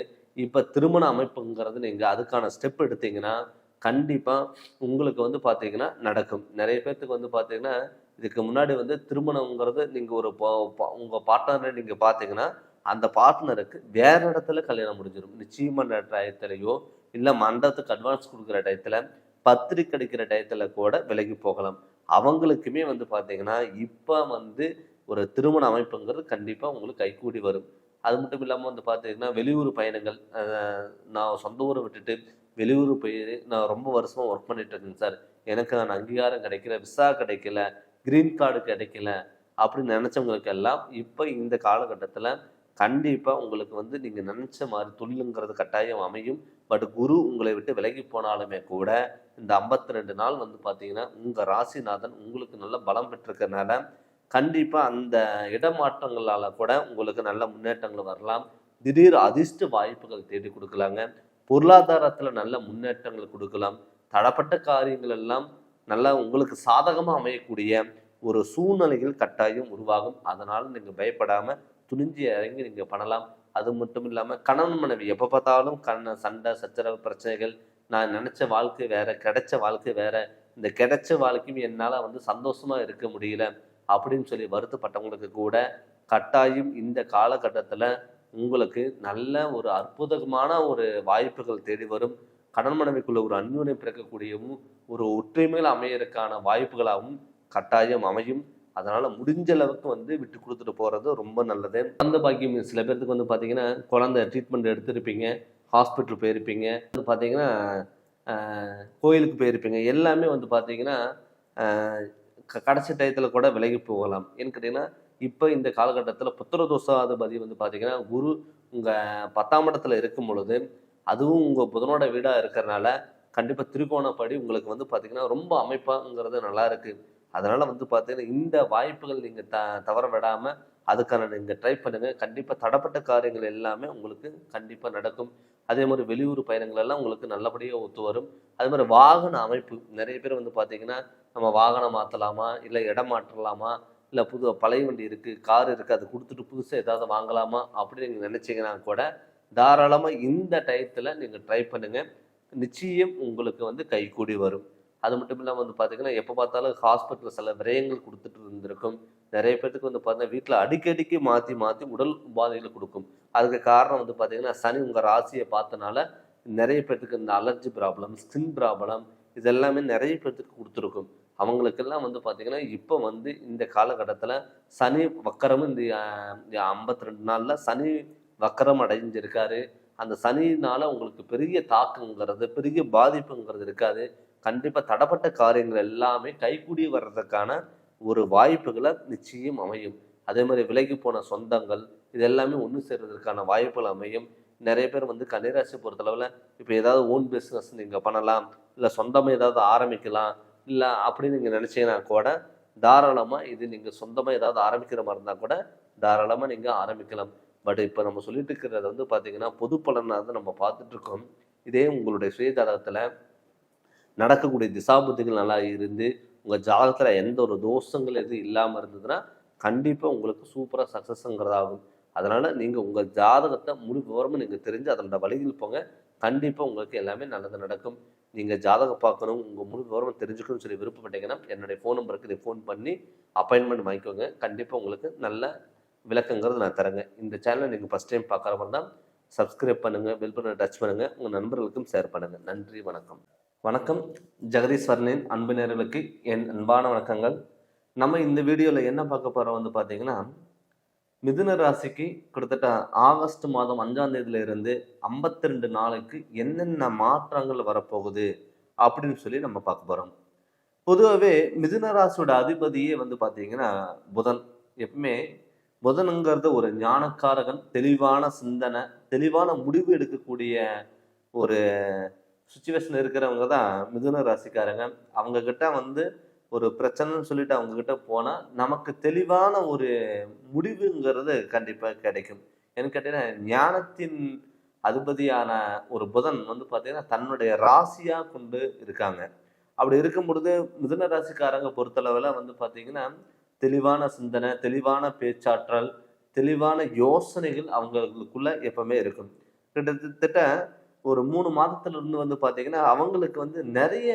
இப்போ திருமண அமைப்புங்கிறது நீங்கள் அதுக்கான ஸ்டெப் எடுத்தீங்கன்னா, கண்டிப்பாக உங்களுக்கு பார்த்தீங்கன்னா நடக்கும். நிறைய பேர்த்துக்கு பார்த்தீங்கன்னா, இதுக்கு முன்னாடி திருமணங்கிறது நீங்கள் ஒரு உங்கள் பார்ட்னரை நீங்கள் பார்த்தீங்கன்னா, அந்த பார்ட்னருக்கு வேற இடத்துல கல்யாணம் முடிஞ்சிடும். நிச்சயமான டயத்துலையோ, இல்லை மண்டபத்துக்கு அட்வான்ஸ் கொடுக்குற டயத்தில், பத்திரிக்கை அடிக்கிற டயத்தில் கூட விலகி போகலாம். அவங்களுக்குமே பார்த்தீங்கன்னா, இப்போ ஒரு திருமண அமைப்புங்கிறது கண்டிப்பாக உங்களுக்கு கைகூடி வரும். அது மட்டும் இல்லாமல் பார்த்தீங்கன்னா, வெளியூர் பயணங்கள், நான் சொந்த ஊரை விட்டுட்டு வெளியூர் போய் நான் ரொம்ப வருஷமாக ஒர்க் பண்ணிட்டு இருக்கேங்க சார், எனக்கு நான் அங்கீகாரம் கிடைக்கல, விசா கிடைக்கல, கிரீன் கார்டு கிடைக்கல அப்படின்னு நினச்சவங்களுக்கெல்லாம் இப்போ இந்த காலகட்டத்தில் கண்டிப்பாக உங்களுக்கு நீங்கள் நினச்ச மாதிரி தொழிலுங்கிறது கட்டாயம் அமையும். பட் குரு உங்களை விட்டு விலகி போனாலுமே கூட இந்த 52 நாள் பார்த்தீங்கன்னா உங்கள் ராசிநாதன் உங்களுக்கு நல்ல பலம் பெற்றிருக்கிறதுனால கண்டிப்பாக அந்த இடமாற்றங்களால் கூட உங்களுக்கு நல்ல முன்னேற்றங்கள் வரலாம். திடீர் அதிர்ஷ்ட வாய்ப்புகள் தேடி கொடுக்கலாங்க. பொருளாதாரத்தில் நல்ல முன்னேற்றங்கள் கொடுக்கலாம். தடப்பட்ட காரியங்கள் எல்லாம் நல்லா உங்களுக்கு சாதகமாக அமையக்கூடிய ஒரு சூழ்நிலைகள் கட்டாயம் உருவாகும். அதனால் நீங்கள் பயப்படாமல் துணிஞ்சு இறங்கி நீங்கள் பண்ணலாம். அது மட்டும் இல்லாமல் கணவன் மனைவி எப்போ பார்த்தாலும் சண்டை சச்சரவு பிரச்சனைகள், நான் நினச்ச வாழ்க்கை வேற, கிடைச்ச வாழ்க்கை வேற, இந்த கிடைச்ச வாழ்க்கையும் என்னால் சந்தோஷமாக இருக்க முடியல அப்படின்னு சொல்லி வருத்தப்பட்டவங்களுக்கு கூட கட்டாயம் இந்த காலகட்டத்தில் உங்களுக்கு நல்ல ஒரு அற்புதமான ஒரு வாய்ப்புகள் தேடி வரும். கணவன் மனைவிக்குள்ள ஒரு அந்யோன்யம் பிறக்கக்கூடியவும் ஒரு ஒற்றுமையில் அமையறதுக்கான வாய்ப்புகளாகவும் கட்டாயம் அமையும். அதனால் முடிஞ்ச அளவுக்கு விட்டு கொடுத்துட்டு போகிறது ரொம்ப நல்லது. குழந்தை பாக்கியம் சில பேர்த்துக்கு பார்த்தீங்கன்னா, குழந்தை ட்ரீட்மெண்ட் எடுத்திருப்பீங்க, ஹாஸ்பிட்டல் போயிருப்பீங்க, பார்த்தீங்கன்னா கோயிலுக்கு போயிருப்பீங்க, எல்லாமே பார்த்தீங்கன்னா கடைசி டயத்தில் கூட விலகி போகலாம். ஏன்னு கேட்டிங்கன்னா, இப்போ இந்த காலகட்டத்தில் புத்திரதோஷாதிபதி பார்த்தீங்கன்னா குரு உங்கள் 10ஆம் இடத்துல இருக்கும் பொழுது, அதுவும் உங்கள் புதனோட வீடாக இருக்கிறனால கண்டிப்பாக திரிகோணப்படி உங்களுக்கு பார்த்தீங்கன்னா ரொம்ப அமைப்பாங்கிறது நல்லா இருக்குது. அதனால் பார்த்தீங்கன்னா இந்த வாய்ப்புகள் நீங்கள் தவற விடாமல் அதுக்கான நீங்கள் ட்ரை பண்ணுங்கள். கண்டிப்பாக தடப்பட்ட காரியங்கள் எல்லாமே உங்களுக்கு கண்டிப்பாக நடக்கும். அதே மாதிரி வெளியூர் பயணங்கள் எல்லாம் உங்களுக்கு நல்லபடியாக ஒத்து வரும். அதே மாதிரி வாகன அமைப்பு நிறைய பேர் பார்த்தீங்கன்னா, நம்ம வாகனம் மாற்றலாமா, இல்லை இடம் மாற்றலாமா, இல்லை பழைய வண்டி இருக்குது, கார் இருக்குது, அதை கொடுத்துட்டு புதுசாக ஏதாவது வாங்கலாமா அப்படின்னு நீங்கள் நினச்சிங்கன்னா கூட தாராளமாக இந்த டயத்தில் நீங்கள் ட்ரை பண்ணுங்கள். நிச்சயம் உங்களுக்கு கைகூடி வரும். அது மட்டும் இல்லாமல் பார்த்தீங்கன்னா, எப்போ பார்த்தாலும் ஹாஸ்பிட்டலில் சில விரயங்கள் கொடுத்துட்டு இருந்திருக்கும். நிறைய பேர்த்துக்கு பார்த்தீங்கன்னா வீட்டில் அடிக்கடிக்கு மாற்றி மாற்றி உடல் உபாதைகளை கொடுக்கும். அதுக்கு காரணம் பார்த்தீங்கன்னா, சனி உங்கள் ராசியை பார்த்தனால நிறைய பேர்த்துக்கு இந்த அலர்ஜி ப்ராப்ளம், ஸ்கின் ப்ராப்ளம், இதெல்லாமே நிறைய பேர்த்துக்கு கொடுத்துருக்கும். அவங்களுக்கெல்லாம் பார்த்தீங்கன்னா, இப்போ இந்த காலகட்டத்தில் சனி வக்கரமும் இந்த 52 நாளில் சனி வக்கரம் அடைஞ்சிருக்காரு. அந்த சனினால் உங்களுக்கு பெரிய தாக்கங்கிறது, பெரிய பாதிப்புங்கிறது இருக்காது. கண்டிப்பாக தடப்பட்ட காரியங்கள் எல்லாமே கைகூடி வர்றதுக்கான ஒரு வாய்ப்புகளை நிச்சயம் அமையும். அதே மாதிரி விலகி போன சொந்தங்கள் இது எல்லாமே ஒன்று சேர்வதற்கான வாய்ப்புகள் அமையும். நிறைய பேர் கன்னிராசி பொறுத்தளவில் இப்போ ஏதாவது ஓன் பிஸ்னஸ் நீங்கள் பண்ணலாம், இல்லை சொந்தமாக ஏதாவது ஆரம்பிக்கலாம், இல்லை அப்படின்னு நீங்கள் நினச்சிங்கன்னா கூட தாராளமாக இது நீங்கள் சொந்தமாக ஏதாவது ஆரம்பிக்கிற மாதிரி இருந்தால் கூட தாராளமாக நீங்கள் ஆரம்பிக்கலாம். பட் இப்போ நம்ம சொல்லிட்டு இருக்கிறது பார்த்தீங்கன்னா பொது பலனாக நம்ம பார்த்துட்ருக்கோம். இதே உங்களுடைய சுயஜாதகத்தில் நடக்கக்கூடிய திசாபுத்திகள் நல்லா இருந்து உங்கள் ஜாதகத்தில் எந்த ஒரு தோஷங்கள் எதுவும் இல்லாமல் இருந்ததுன்னா கண்டிப்பாக உங்களுக்கு சூப்பராக சக்ஸஸ்ங்கிறதாகும். அதனால் நீங்கள் உங்கள் ஜாதகத்தை முழு விவரமும் நீங்கள் தெரிஞ்சு அதனோட வழியில் போங்க. கண்டிப்பாக உங்களுக்கு எல்லாமே நல்லது நடக்கும். நீங்கள் ஜாதகம் பார்க்கணும், உங்கள் முழு விவரம் தெரிஞ்சுக்கணும்னு சொல்லி விருப்பப்பட்டீங்கன்னா என்னுடைய ஃபோன் நம்பருக்கு நீங்கள் ஃபோன் பண்ணி அப்பாயின்மெண்ட் வாங்கிக்கோங்க. கண்டிப்பாக உங்களுக்கு நல்ல விளக்கங்கிறது நான் தரேங்க. இந்த சேனலை நீங்கள் ஃபஸ்ட் டைம் பார்க்குற மாதிரி தான் சப்ஸ்கிரைப் பண்ணுங்கள், பெல் பட்டனை டச் பண்ணுங்கள், உங்கள் நண்பர்களுக்கும் ஷேர் பண்ணுங்கள். நன்றி, வணக்கம். வணக்கம். ஜெகதீஸ்வரனின் அன்பு நேயர்களுக்கு என் அன்பான வணக்கங்கள். நம்ம இந்த வீடியோவில் என்ன பார்க்க போகிறோம் பார்த்தீங்கன்னா, மிதுன ராசிக்கு கிட்டத்தட்ட ஆகஸ்ட் மாதம் 5ஆம் தேதியிலிருந்து 52 நாளைக்கு என்னென்ன மாற்றங்கள் வரப்போகுது அப்படின்னு சொல்லி நம்ம பார்க்க போகிறோம். பொதுவாகவே மிதுன ராசியோட அதிபதியே வந்து பார்த்தீங்கன்னா புதன். எப்பவுமே புதனுங்கிறது ஒரு ஞானக்காரகன், தெளிவான சிந்தனை, தெளிவான முடிவு எடுக்கக்கூடிய ஒரு சுச்சுவேஷன் இருக்கிறவங்க தான் மிதுன ராசிக்காரங்க. அவங்க கிட்ட வந்து ஒரு பிரச்சனைன்னு சொல்லிட்டு அவங்க கிட்ட போனா நமக்கு தெளிவான ஒரு முடிவுங்கிறது கண்டிப்பா கிடைக்கும். ஏன்னு கேட்டீங்கன்னா, ஞானத்தின் அதிபதியான ஒரு புதன் வந்து பார்த்தீங்கன்னா, தன்னுடைய ராசியா கொண்டு இருக்காங்க. அப்படி இருக்கும் பொழுது மிதுன ராசிக்காரங்க பொறுத்தளவுல வந்து பார்த்தீங்கன்னா, தெளிவான சிந்தனை, தெளிவான பேச்சாற்றல், தெளிவான யோசனைகள் அவங்களுக்குள்ள எப்பவுமே இருக்கும். கிட்டத்தட்ட ஒரு 3 மாதத்துல இருந்து வந்து பார்த்தீங்கன்னா, அவங்களுக்கு வந்து நெறைய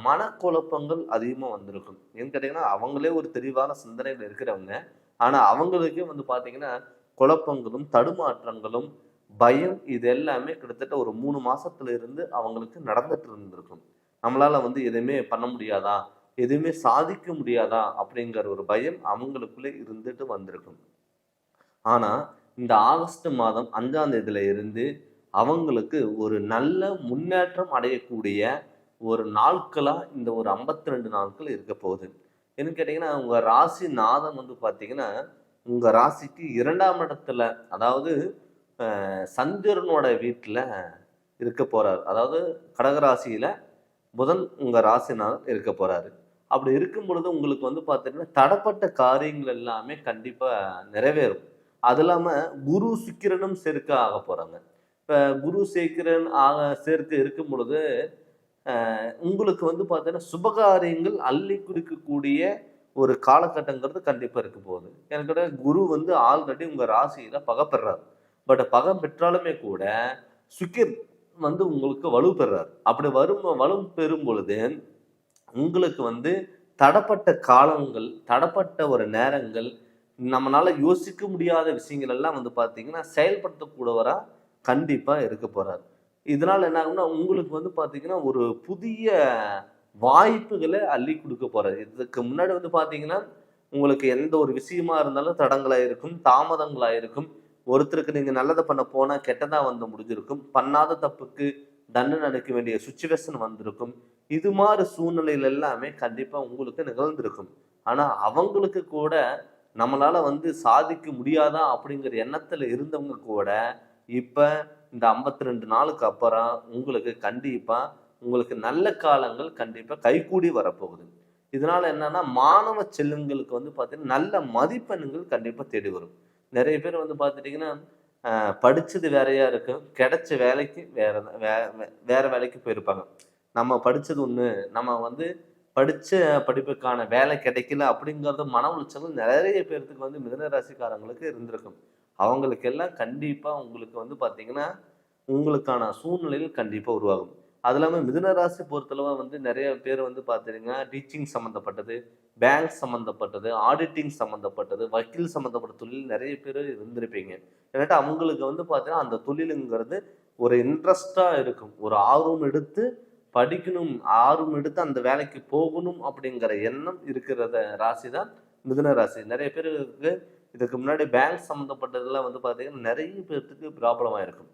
மனக்குழப்பங்கள் அதிகமா வந்திருக்கும். ஏன்னு கேட்டீங்கன்னா, அவங்களே ஒரு தெளிவான சிந்தனையில இருக்கிறவங்க. ஆனா, அவங்களுக்கே வந்து பார்த்தீங்கன்னா, குழப்பங்களும், தடுமாற்றங்களும், பயம் இது எல்லாமே கிட்டத்தட்ட ஒரு 3 மாசத்துல இருந்து அவங்களுக்கு நடந்துட்டு இருந்திருக்கும். நம்மளால வந்து எதுவுமே பண்ண முடியாதா? எதுவுமே சாதிக்க முடியாதா? அப்படிங்கிற ஒரு பயம் அவங்களுக்குள்ளே இருந்துட்டு வந்திருக்கும். ஆனா, இந்த ஆகஸ்ட் மாதம் 5ஆம் தேதியில இருந்து அவங்களுக்கு ஒரு நல்ல முன்னேற்றம் அடையக்கூடிய ஒரு நாட்களா இந்த ஒரு 52 நாட்கள் இருக்க போகுது. என்னன்னு கேட்டீங்கன்னா, உங்க ராசி நாதன் வந்து பார்த்தீங்கன்னா, உங்க ராசிக்கு 2ஆம் இடத்துல, அதாவது சந்திரனோட வீட்ல இருக்க போறாரு. அதாவது கடகராசியில புதன் உங்க ராசிநாதன் இருக்க போறாரு. அப்படி இருக்கும் பொழுது உங்களுக்கு வந்து பார்த்தீங்கன்னா, தடப்பட்ட காரியங்கள் எல்லாமே கண்டிப்பா நிறைவேறும். அது இல்லாம குரு, சுக்கிரனும் சேர்க்கை ஆகப் போறாங்க. இப்ப குரு, சுக்கிரன் சேர்க்கை இருக்கும் பொழுது, உங்களுக்கு வந்து பார்த்தீங்கன்னா, சுபகாரியங்கள் அள்ளி குடுக்கக்கூடிய ஒரு காலகட்டங்கிறது கண்டிப்பா இருக்க போகுது. எனக்கு கேட்டா குரு வந்து ஆல்ரெடி உங்க ராசியில பகை பெறாரு. பட் பகை பெற்றாலுமே கூட சுக்கிர் வந்து உங்களுக்கு வலு பெறாரு. அப்படி வலு பெறும் பொழுது உங்களுக்கு வந்து தடப்பட்ட காலங்கள், தடப்பட்ட ஒரு நேரங்கள், நம்மனால யோசிக்க முடியாத விஷயங்கள் எல்லாம் வந்து பார்த்தீங்கன்னா, செயல்படுத்தக்கூடியவரா கண்டிப்பா இருக்க போறாரு. இதனால என்ன ஆகும்னா, உங்களுக்கு வந்து பார்த்தீங்கன்னா, ஒரு புதிய வாய்ப்புகள அள்ளி குடுக்க போறாரு. இதுக்கு முன்னாடி வந்து பார்த்தீங்கன்னா, உங்களுக்கு எந்த ஒரு விஷயமா இருந்தாலும் தடங்களா இருக்கும், தாமதங்களா இருக்கும். ஒருத்தருக்கு நீங்க நல்லத பண்ண போனா கெட்டதா வந்து முடிஞ்சிருக்கும். பண்ணாத தப்புக்கு தண்டனை அளிக்க வேண்டிய சிச்சுவேஷன் வந்திருக்கும். இது மாரி சூழ்நிலைகள் எல்லாமே கண்டிப்பா உங்களுக்கு நிகழ்ந்திருக்கும். ஆனா, அவங்களுக்கு கூட நம்மளால வந்து சாதிக்க முடியாதா? அப்படிங்கிற எண்ணத்துல இருந்தவங்க கூட, இப்ப இந்த 52 நாளுக்கு அப்புறம் உங்களுக்கு கண்டிப்பா உங்களுக்கு நல்ல காலங்கள் கண்டிப்பா கைகூடி வரப்போகுது. இதனால என்னன்னா, மாணவ செல்வங்களுக்கு வந்து பார்த்தீங்கன்னா, நல்ல மதிப்பெண்கள் கண்டிப்பா தேடி வரும். நெறைய பேர் வந்து பார்த்துட்டீங்கன்னா, படிச்சது வேறையா இருக்கும். கிடைச்ச வேலைக்கு வேற வே வே வேற வேலைக்கு போயிருப்பாங்க. நம்ம படிச்சது ஒண்ணு, நம்ம வந்து படிச்ச படிப்புக்கான வேலை கிடைக்கல அப்படிங்கிறது மன உளைச்சலும் நெறைய பேர்த்துக்கு வந்து மிதுன ராசிக்காரங்களுக்கு இருந்திருக்கும். அவங்களுக்கெல்லாம் கண்டிப்பா உங்களுக்கு வந்து பார்த்தீங்கன்னா, உங்களுக்கான சூழ்நிலைகள் கண்டிப்பா உருவாகும். அது இல்லாம மிதுன ராசி பொறுத்தளவு வந்து நெறைய பேர் வந்து பார்த்தீங்கன்னா, டீச்சிங் சம்மந்தப்பட்டது, பேங்க் சம்மந்தப்பட்டது, ஆடிட்டிங் சம்மந்தப்பட்டது, வக்கீல் சம்மந்தப்பட்ட தொழில் நெறைய பேரு இருந்திருப்பீங்க. இல்லாட்டா அவங்களுக்கு வந்து பார்த்தீங்கன்னா, அந்த தொழிலுங்கிறது ஒரு இன்ட்ரெஸ்ட்டா இருக்கும். ஒரு ஆர்வம் எடுத்து படிக்கணும், ஆர்வம் எடுத்து அந்த வேலைக்கு போகணும் அப்படிங்கிற எண்ணம் இருக்கிறத ராசி தான் மிதுன ராசி. நெறைய பேருக்கு இதுக்கு முன்னாடி பேங்க் சம்மந்தப்பட்டதெல்லாம் வந்து பார்த்தீங்கன்னா, நெறைய பேத்துக்கு ப்ராப்ளம் ஆயிருக்கும்.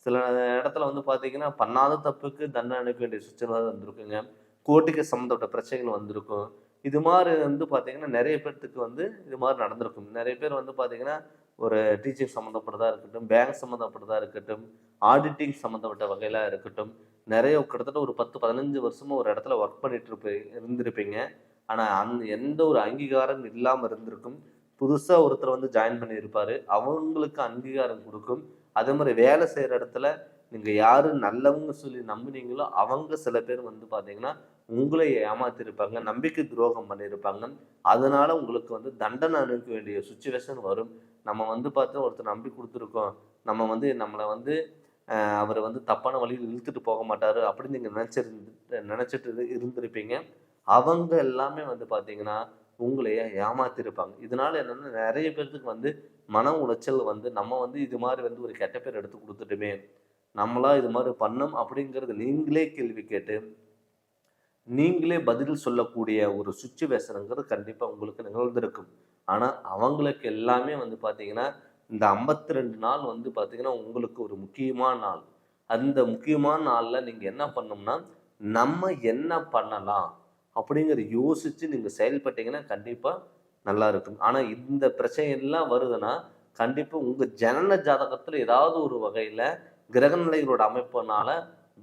சில இடத்துல வந்து பார்த்தீங்கன்னா, பண்ணாத தப்புக்கு தண்டனை அனுப்ப வேண்டிய சுச்சுவேஷன் வந்திருக்குங்க. கோர்ட்டுக்கு சம்மந்தப்பட்ட பிரச்சனைகள் வந்திருக்கும். இது மாரி வந்து பார்த்தீங்கன்னா, நெறைய பேத்துக்கு வந்து இது மாரி நடந்திருக்கும். நெறைய பேர் வந்து பார்த்தீங்கன்னா, ஒரு டீச்சிங் சம்மந்தப்பட்டதா இருக்கட்டும், பேங்க் சம்மந்தப்பட்டதா இருக்கட்டும், ஆடிட்டிங் சம்மந்தப்பட்ட வகையில இருக்கட்டும், நெறைய கிட்டத்தட்ட ஒரு 10, 15 வருஷமா ஒரு இடத்துல ஒர்க் பண்ணிட்டு இருந்திருப்பீங்க. ஆனா, எந்த ஒரு அங்கீகாரம் இல்லாம இருந்திருக்கும். புதுசா ஒருத்தர் வந்து ஜாயின் பண்ணியிருப்பாரு. அவங்களுக்கு அங்கீகாரம் குடுக்கும். அதே மாரி வேலை செய்ற இடத்துல நீங்க யாரு நல்லவங்க சொல்லி நம்புனீங்களோ, அவங்க சில பேர் வந்து பார்த்தீங்கன்னா, உங்கள ஏமாத்தியிருப்பாங்க. நம்பிக்கை துரோகம் பண்ணியிருப்பாங்க. அதனால உங்களுக்கு வந்து தண்டனை அனுபவிக்க வேண்டிய சிச்சுவேஷன் வரும். நம்ம வந்து பார்த்து ஒருத்தர் நம்பி குடுத்துருக்கோம். நம்ம வந்து நம்மள வந்து அவரு வந்து தப்பான வழியில இழுத்துட்டு போக மாட்டாரு அப்படின்னு நீங்க நினைச்சிட்டு இருந்திருப்பீங்க. அவங்க எல்லாமே வந்து பார்த்தீங்கன்னா, உங்களைய ஏமாத்தியிருப்பாங்க. இதனால என்னன்னா நெறைய பேத்துக்கு வந்து மன உளைச்சல் வந்து, நம்ம வந்து இது மாரி வந்து ஒரு கெட்ட பேர் எடுத்து குடுத்துட்டோமே! நம்மளா இது மாரி பண்ணோம் அப்படிங்கிறது நீங்களே கேள்வி கேட்டு, நீங்களே பதில் சொல்லக்கூடிய ஒரு சிச்சுவேஷன்ங்கிறது கண்டிப்பா உங்களுக்கு நிகழ்ந்திருக்கும். ஆனா, அவங்களுக்கு எல்லாமே வந்து பார்த்தீங்கன்னா, இந்த 52 நாள் வந்து பார்த்தீங்கன்னா, உங்களுக்கு ஒரு முக்கியமான நாள். அந்த முக்கியமான நாள்ல நீங்க என்ன பண்ணணும்னா, நம்ம என்ன பண்ணலாம்? அப்படிங்கிற யோசிச்சு நீங்க செயல்பட்டீங்கன்னா கண்டிப்பா நல்லா இருக்கும். ஆனா இந்த பிரச்சனை எல்லாம் வருதுன்னா கண்டிப்பா உங்க ஜனன ஜாதகத்துல ஏதாவது ஒரு வகையில கிரகநிலைகளோட அமைப்புனால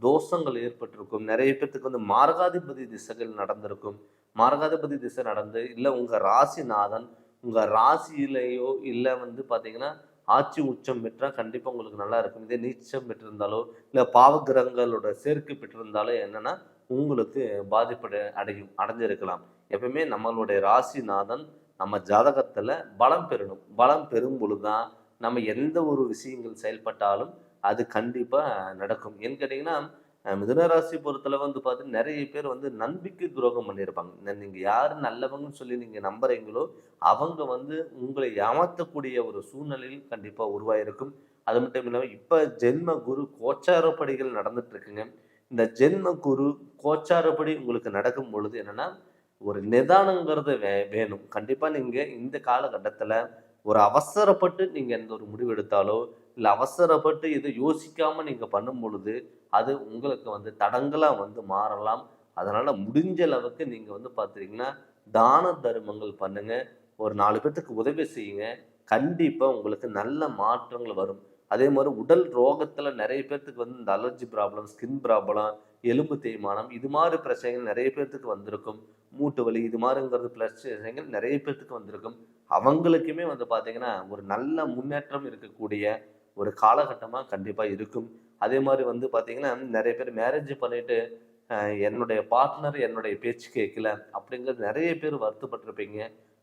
தோஷங்கள் ஏற்பட்டிருக்கும். நிறைய பேத்துக்கு வந்து மாரகாதிபதி திசைகள் நடந்திருக்கும். மாரகாதிபதி திசை நடந்து இல்ல உங்க ராசிநாதன் உங்க ராசியிலேயோ இல்ல வந்து பாத்தீங்கன்னா ஆட்சி உச்சம் பெற்றா கண்டிப்பா உங்களுக்கு நல்லா இருக்கும். இதே நீச்சம் பெற்றிருந்தாலோ இல்ல பாவகிரகங்களோட சேர்க்கை பெற்றிருந்தாலோ என்னன்னா உங்களுக்கு பாதிப்பு அடைஞ்சிருக்கலாம். எப்பவுமே நம்மளுடைய ராசிநாதன் நம்ம ஜாதகத்துல பலம் பெறணும். பலம் பெறும் பொழுதுதான் நம்ம எந்த ஒரு விஷயங்கள் செயல்பட்டாலும் அது கண்டிப்பா நடக்கும். ஏன்னு கேட்டீங்கன்னா மிதுன ராசி பொறுத்தளவு வந்து பார்த்தீங்கன்னா நிறைய பேர் வந்து நம்பிக்கை துரோகம் பண்ணியிருப்பாங்க. நீங்க யாரு நல்லவங்கன்னு சொல்லி நீங்க நம்புறீங்களோ அவங்க வந்து உங்களை ஏமாற்றக்கூடிய ஒரு சூழ்நிலையில் கண்டிப்பா உருவாயிருக்கும். அது மட்டும் இல்லாம இப்ப ஜென்ம குரு கோச்சாரப்படிகள் நடந்துட்டு இருக்குங்க. இந்த ஜென்ம குரு கோச்சாரப்படி உங்களுக்கு நடக்கும் பொழுது என்னன்னா ஒரு நிதானங்கிறது வேணும். கண்டிப்பா நீங்க இந்த காலகட்டத்துல ஒரு அவசரப்பட்டு நீங்க எந்த ஒரு முடிவு எடுத்தாலோ இல்ல அவசரப்பட்டு இதை யோசிக்காம நீங்க பண்ணும் பொழுது அது உங்களுக்கு வந்து தடங்களா வந்து மாறலாம். அதனால முடிஞ்ச அளவுக்கு நீங்க வந்து பார்த்துட்டீங்கன்னா தான தர்மங்கள் பண்ணுங்க. ஒரு 4 பேத்துக்கு உதவி செய்யுங்க. கண்டிப்பா உங்களுக்கு நல்ல மாற்றங்கள் வரும். அதே மாதிரி உடல் ரோகத்துல நிறைய பேத்துக்கு வந்து இந்த அலர்ஜி ப்ராப்ளம், ஸ்கின் ப்ராப்ளம், எலும்பு தேய்மானம் இது மாதிரி பிரச்சனைகள் நிறைய பேத்துக்கு வந்திருக்கும். மூட்டு வலி இது மாதிரிங்கிறது பிரச்சனைகள் நிறைய பேத்துக்கு வந்திருக்கும். அவங்களுக்குமே வந்து பார்த்தீங்கன்னா ஒரு நல்ல முன்னேற்றம் இருக்கக்கூடிய ஒரு காலகட்டமா கண்டிப்பா இருக்கும். அதே மாதிரி வந்து பார்த்தீங்கன்னா நிறைய பேர் மேரேஜ் பண்ணிட்டு என்னுடைய பார்ட்னர் என்னுடைய பேச்சு கேட்கல அப்படிங்கிறது நிறைய பேர் வருத்தப்பட்டிருப்பீங்க.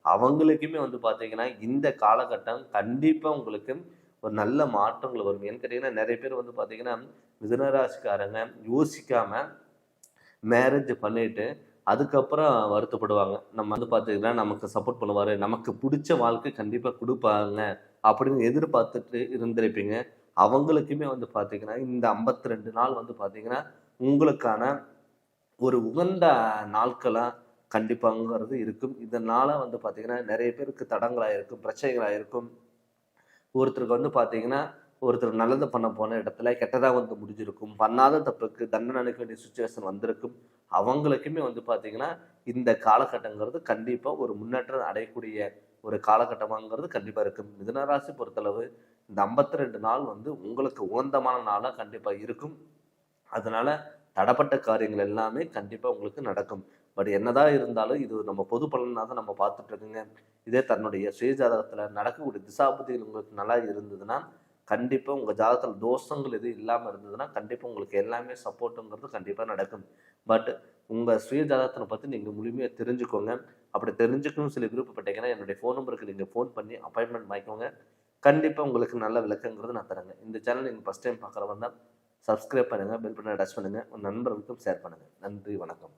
அவங்களுக்குமே வந்து பார்த்தீங்கன்னா இந்த காலகட்டம் கண்டிப்பா உங்களுக்கு ஒரு நல்ல மாற்றங்கள் வரும். ஏன்னு கேட்டீங்கன்னா நிறைய பேர் வந்து பார்த்தீங்கன்னா மிதுனராசிக்காரங்க யோசிக்காம மேரேஜ் பண்ணிட்டு அதுக்கப்புறம் வருத்தப்படுவாங்க. நம்ம வந்து பார்த்தீங்கன்னா நமக்கு சப்போர்ட் பண்ணுவாரு, நமக்கு பிடிச்ச வாழ்க்கை கண்டிப்பா குடுப்பாங்க அப்படின்னு எதிர்பார்த்துட்டு இருந்திருப்பீங்க. அவங்களுக்குமே வந்து பார்த்தீங்கன்னா, இந்த 52 நாள் வந்து பார்த்தீங்கன்னா, உங்களுக்கான ஒரு உகந்த நாட்களா கண்டிப்பாங்கிறது இருக்கும். இதனால வந்து பார்த்தீங்கன்னா, நெறைய பேருக்கு தடங்களா இருக்கும், பிரச்சனைகளா இருக்கும். ஒருத்தருக்கு வந்து பார்த்தீங்கன்னா, ஒருத்தர் நல்லது பண்ண போன இடத்துல கெட்டதா வந்து முடிஞ்சிருக்கும். பண்ணாத தப்புக்கு தண்டனை அளிக்க வேண்டிய சிச்சுவேஷன் வந்திருக்கும். அவங்களுக்குமே வந்து பார்த்தீங்கன்னா, இந்த காலகட்டங்கிறது கண்டிப்பா ஒரு முன்னேற்றம் அடையக்கூடிய ஒரு காலகட்டமாங்கிறது கண்டிப்பா இருக்கும். மிதுன ராசி பொறுத்தளவு இந்த 52 நாள் வந்து உங்களுக்கு உகந்தமான நாளா கண்டிப்பா இருக்கும். அதனால தடப்பட்ட காரியங்கள் எல்லாமே கண்டிப்பா உங்களுக்கு நடக்கும். பட் என்னதான் இருந்தாலும் இது நம்ம பொது பலனா தான் நம்ம பார்த்துட்டு இருக்கோங்க. இதே தன்னுடைய சுய ஜாதகத்துல நடக்கக்கூடிய திசாபுத்திகள் உங்களுக்கு நல்லா இருந்ததுன்னா, கண்டிப்பா உங்க ஜாதகத்துல தோஷங்கள் எதுவும் இல்லாம இருந்ததுன்னா, கண்டிப்பா உங்களுக்கு எல்லாமே சப்போர்ட்டுங்கிறது கண்டிப்பா நடக்கும். பட் உங்க சுய ஜாதகத்தின பத்தி நீங்க முழுமையா தெரிஞ்சுக்கோங்க. அப்படி தெரிஞ்சுக்கணும்னு சொல்லி விருப்பப்பட்டீங்கன்னா, என்னுடைய ஃபோன் நம்பருக்கு நீங்க ஃபோன் பண்ணி அப்பாயின்ட்மென்ட் வாங்கிக்கோங்க. கண்டிப்பா உங்களுக்கு நல்ல விளக்கங்கிறது நான் தரேங்க. இந்த சேனல் நீங்க ஃபர்ஸ்ட் டைம் பார்க்குறவங்க தான் சப்ஸ்கிரைப் பண்ணுங்க, பெல் பட்டனை டச் பண்ணுங்க. உங்க நண்பர்களுக்கும் ஷேர் பண்ணுங்க. நன்றி, வணக்கம்.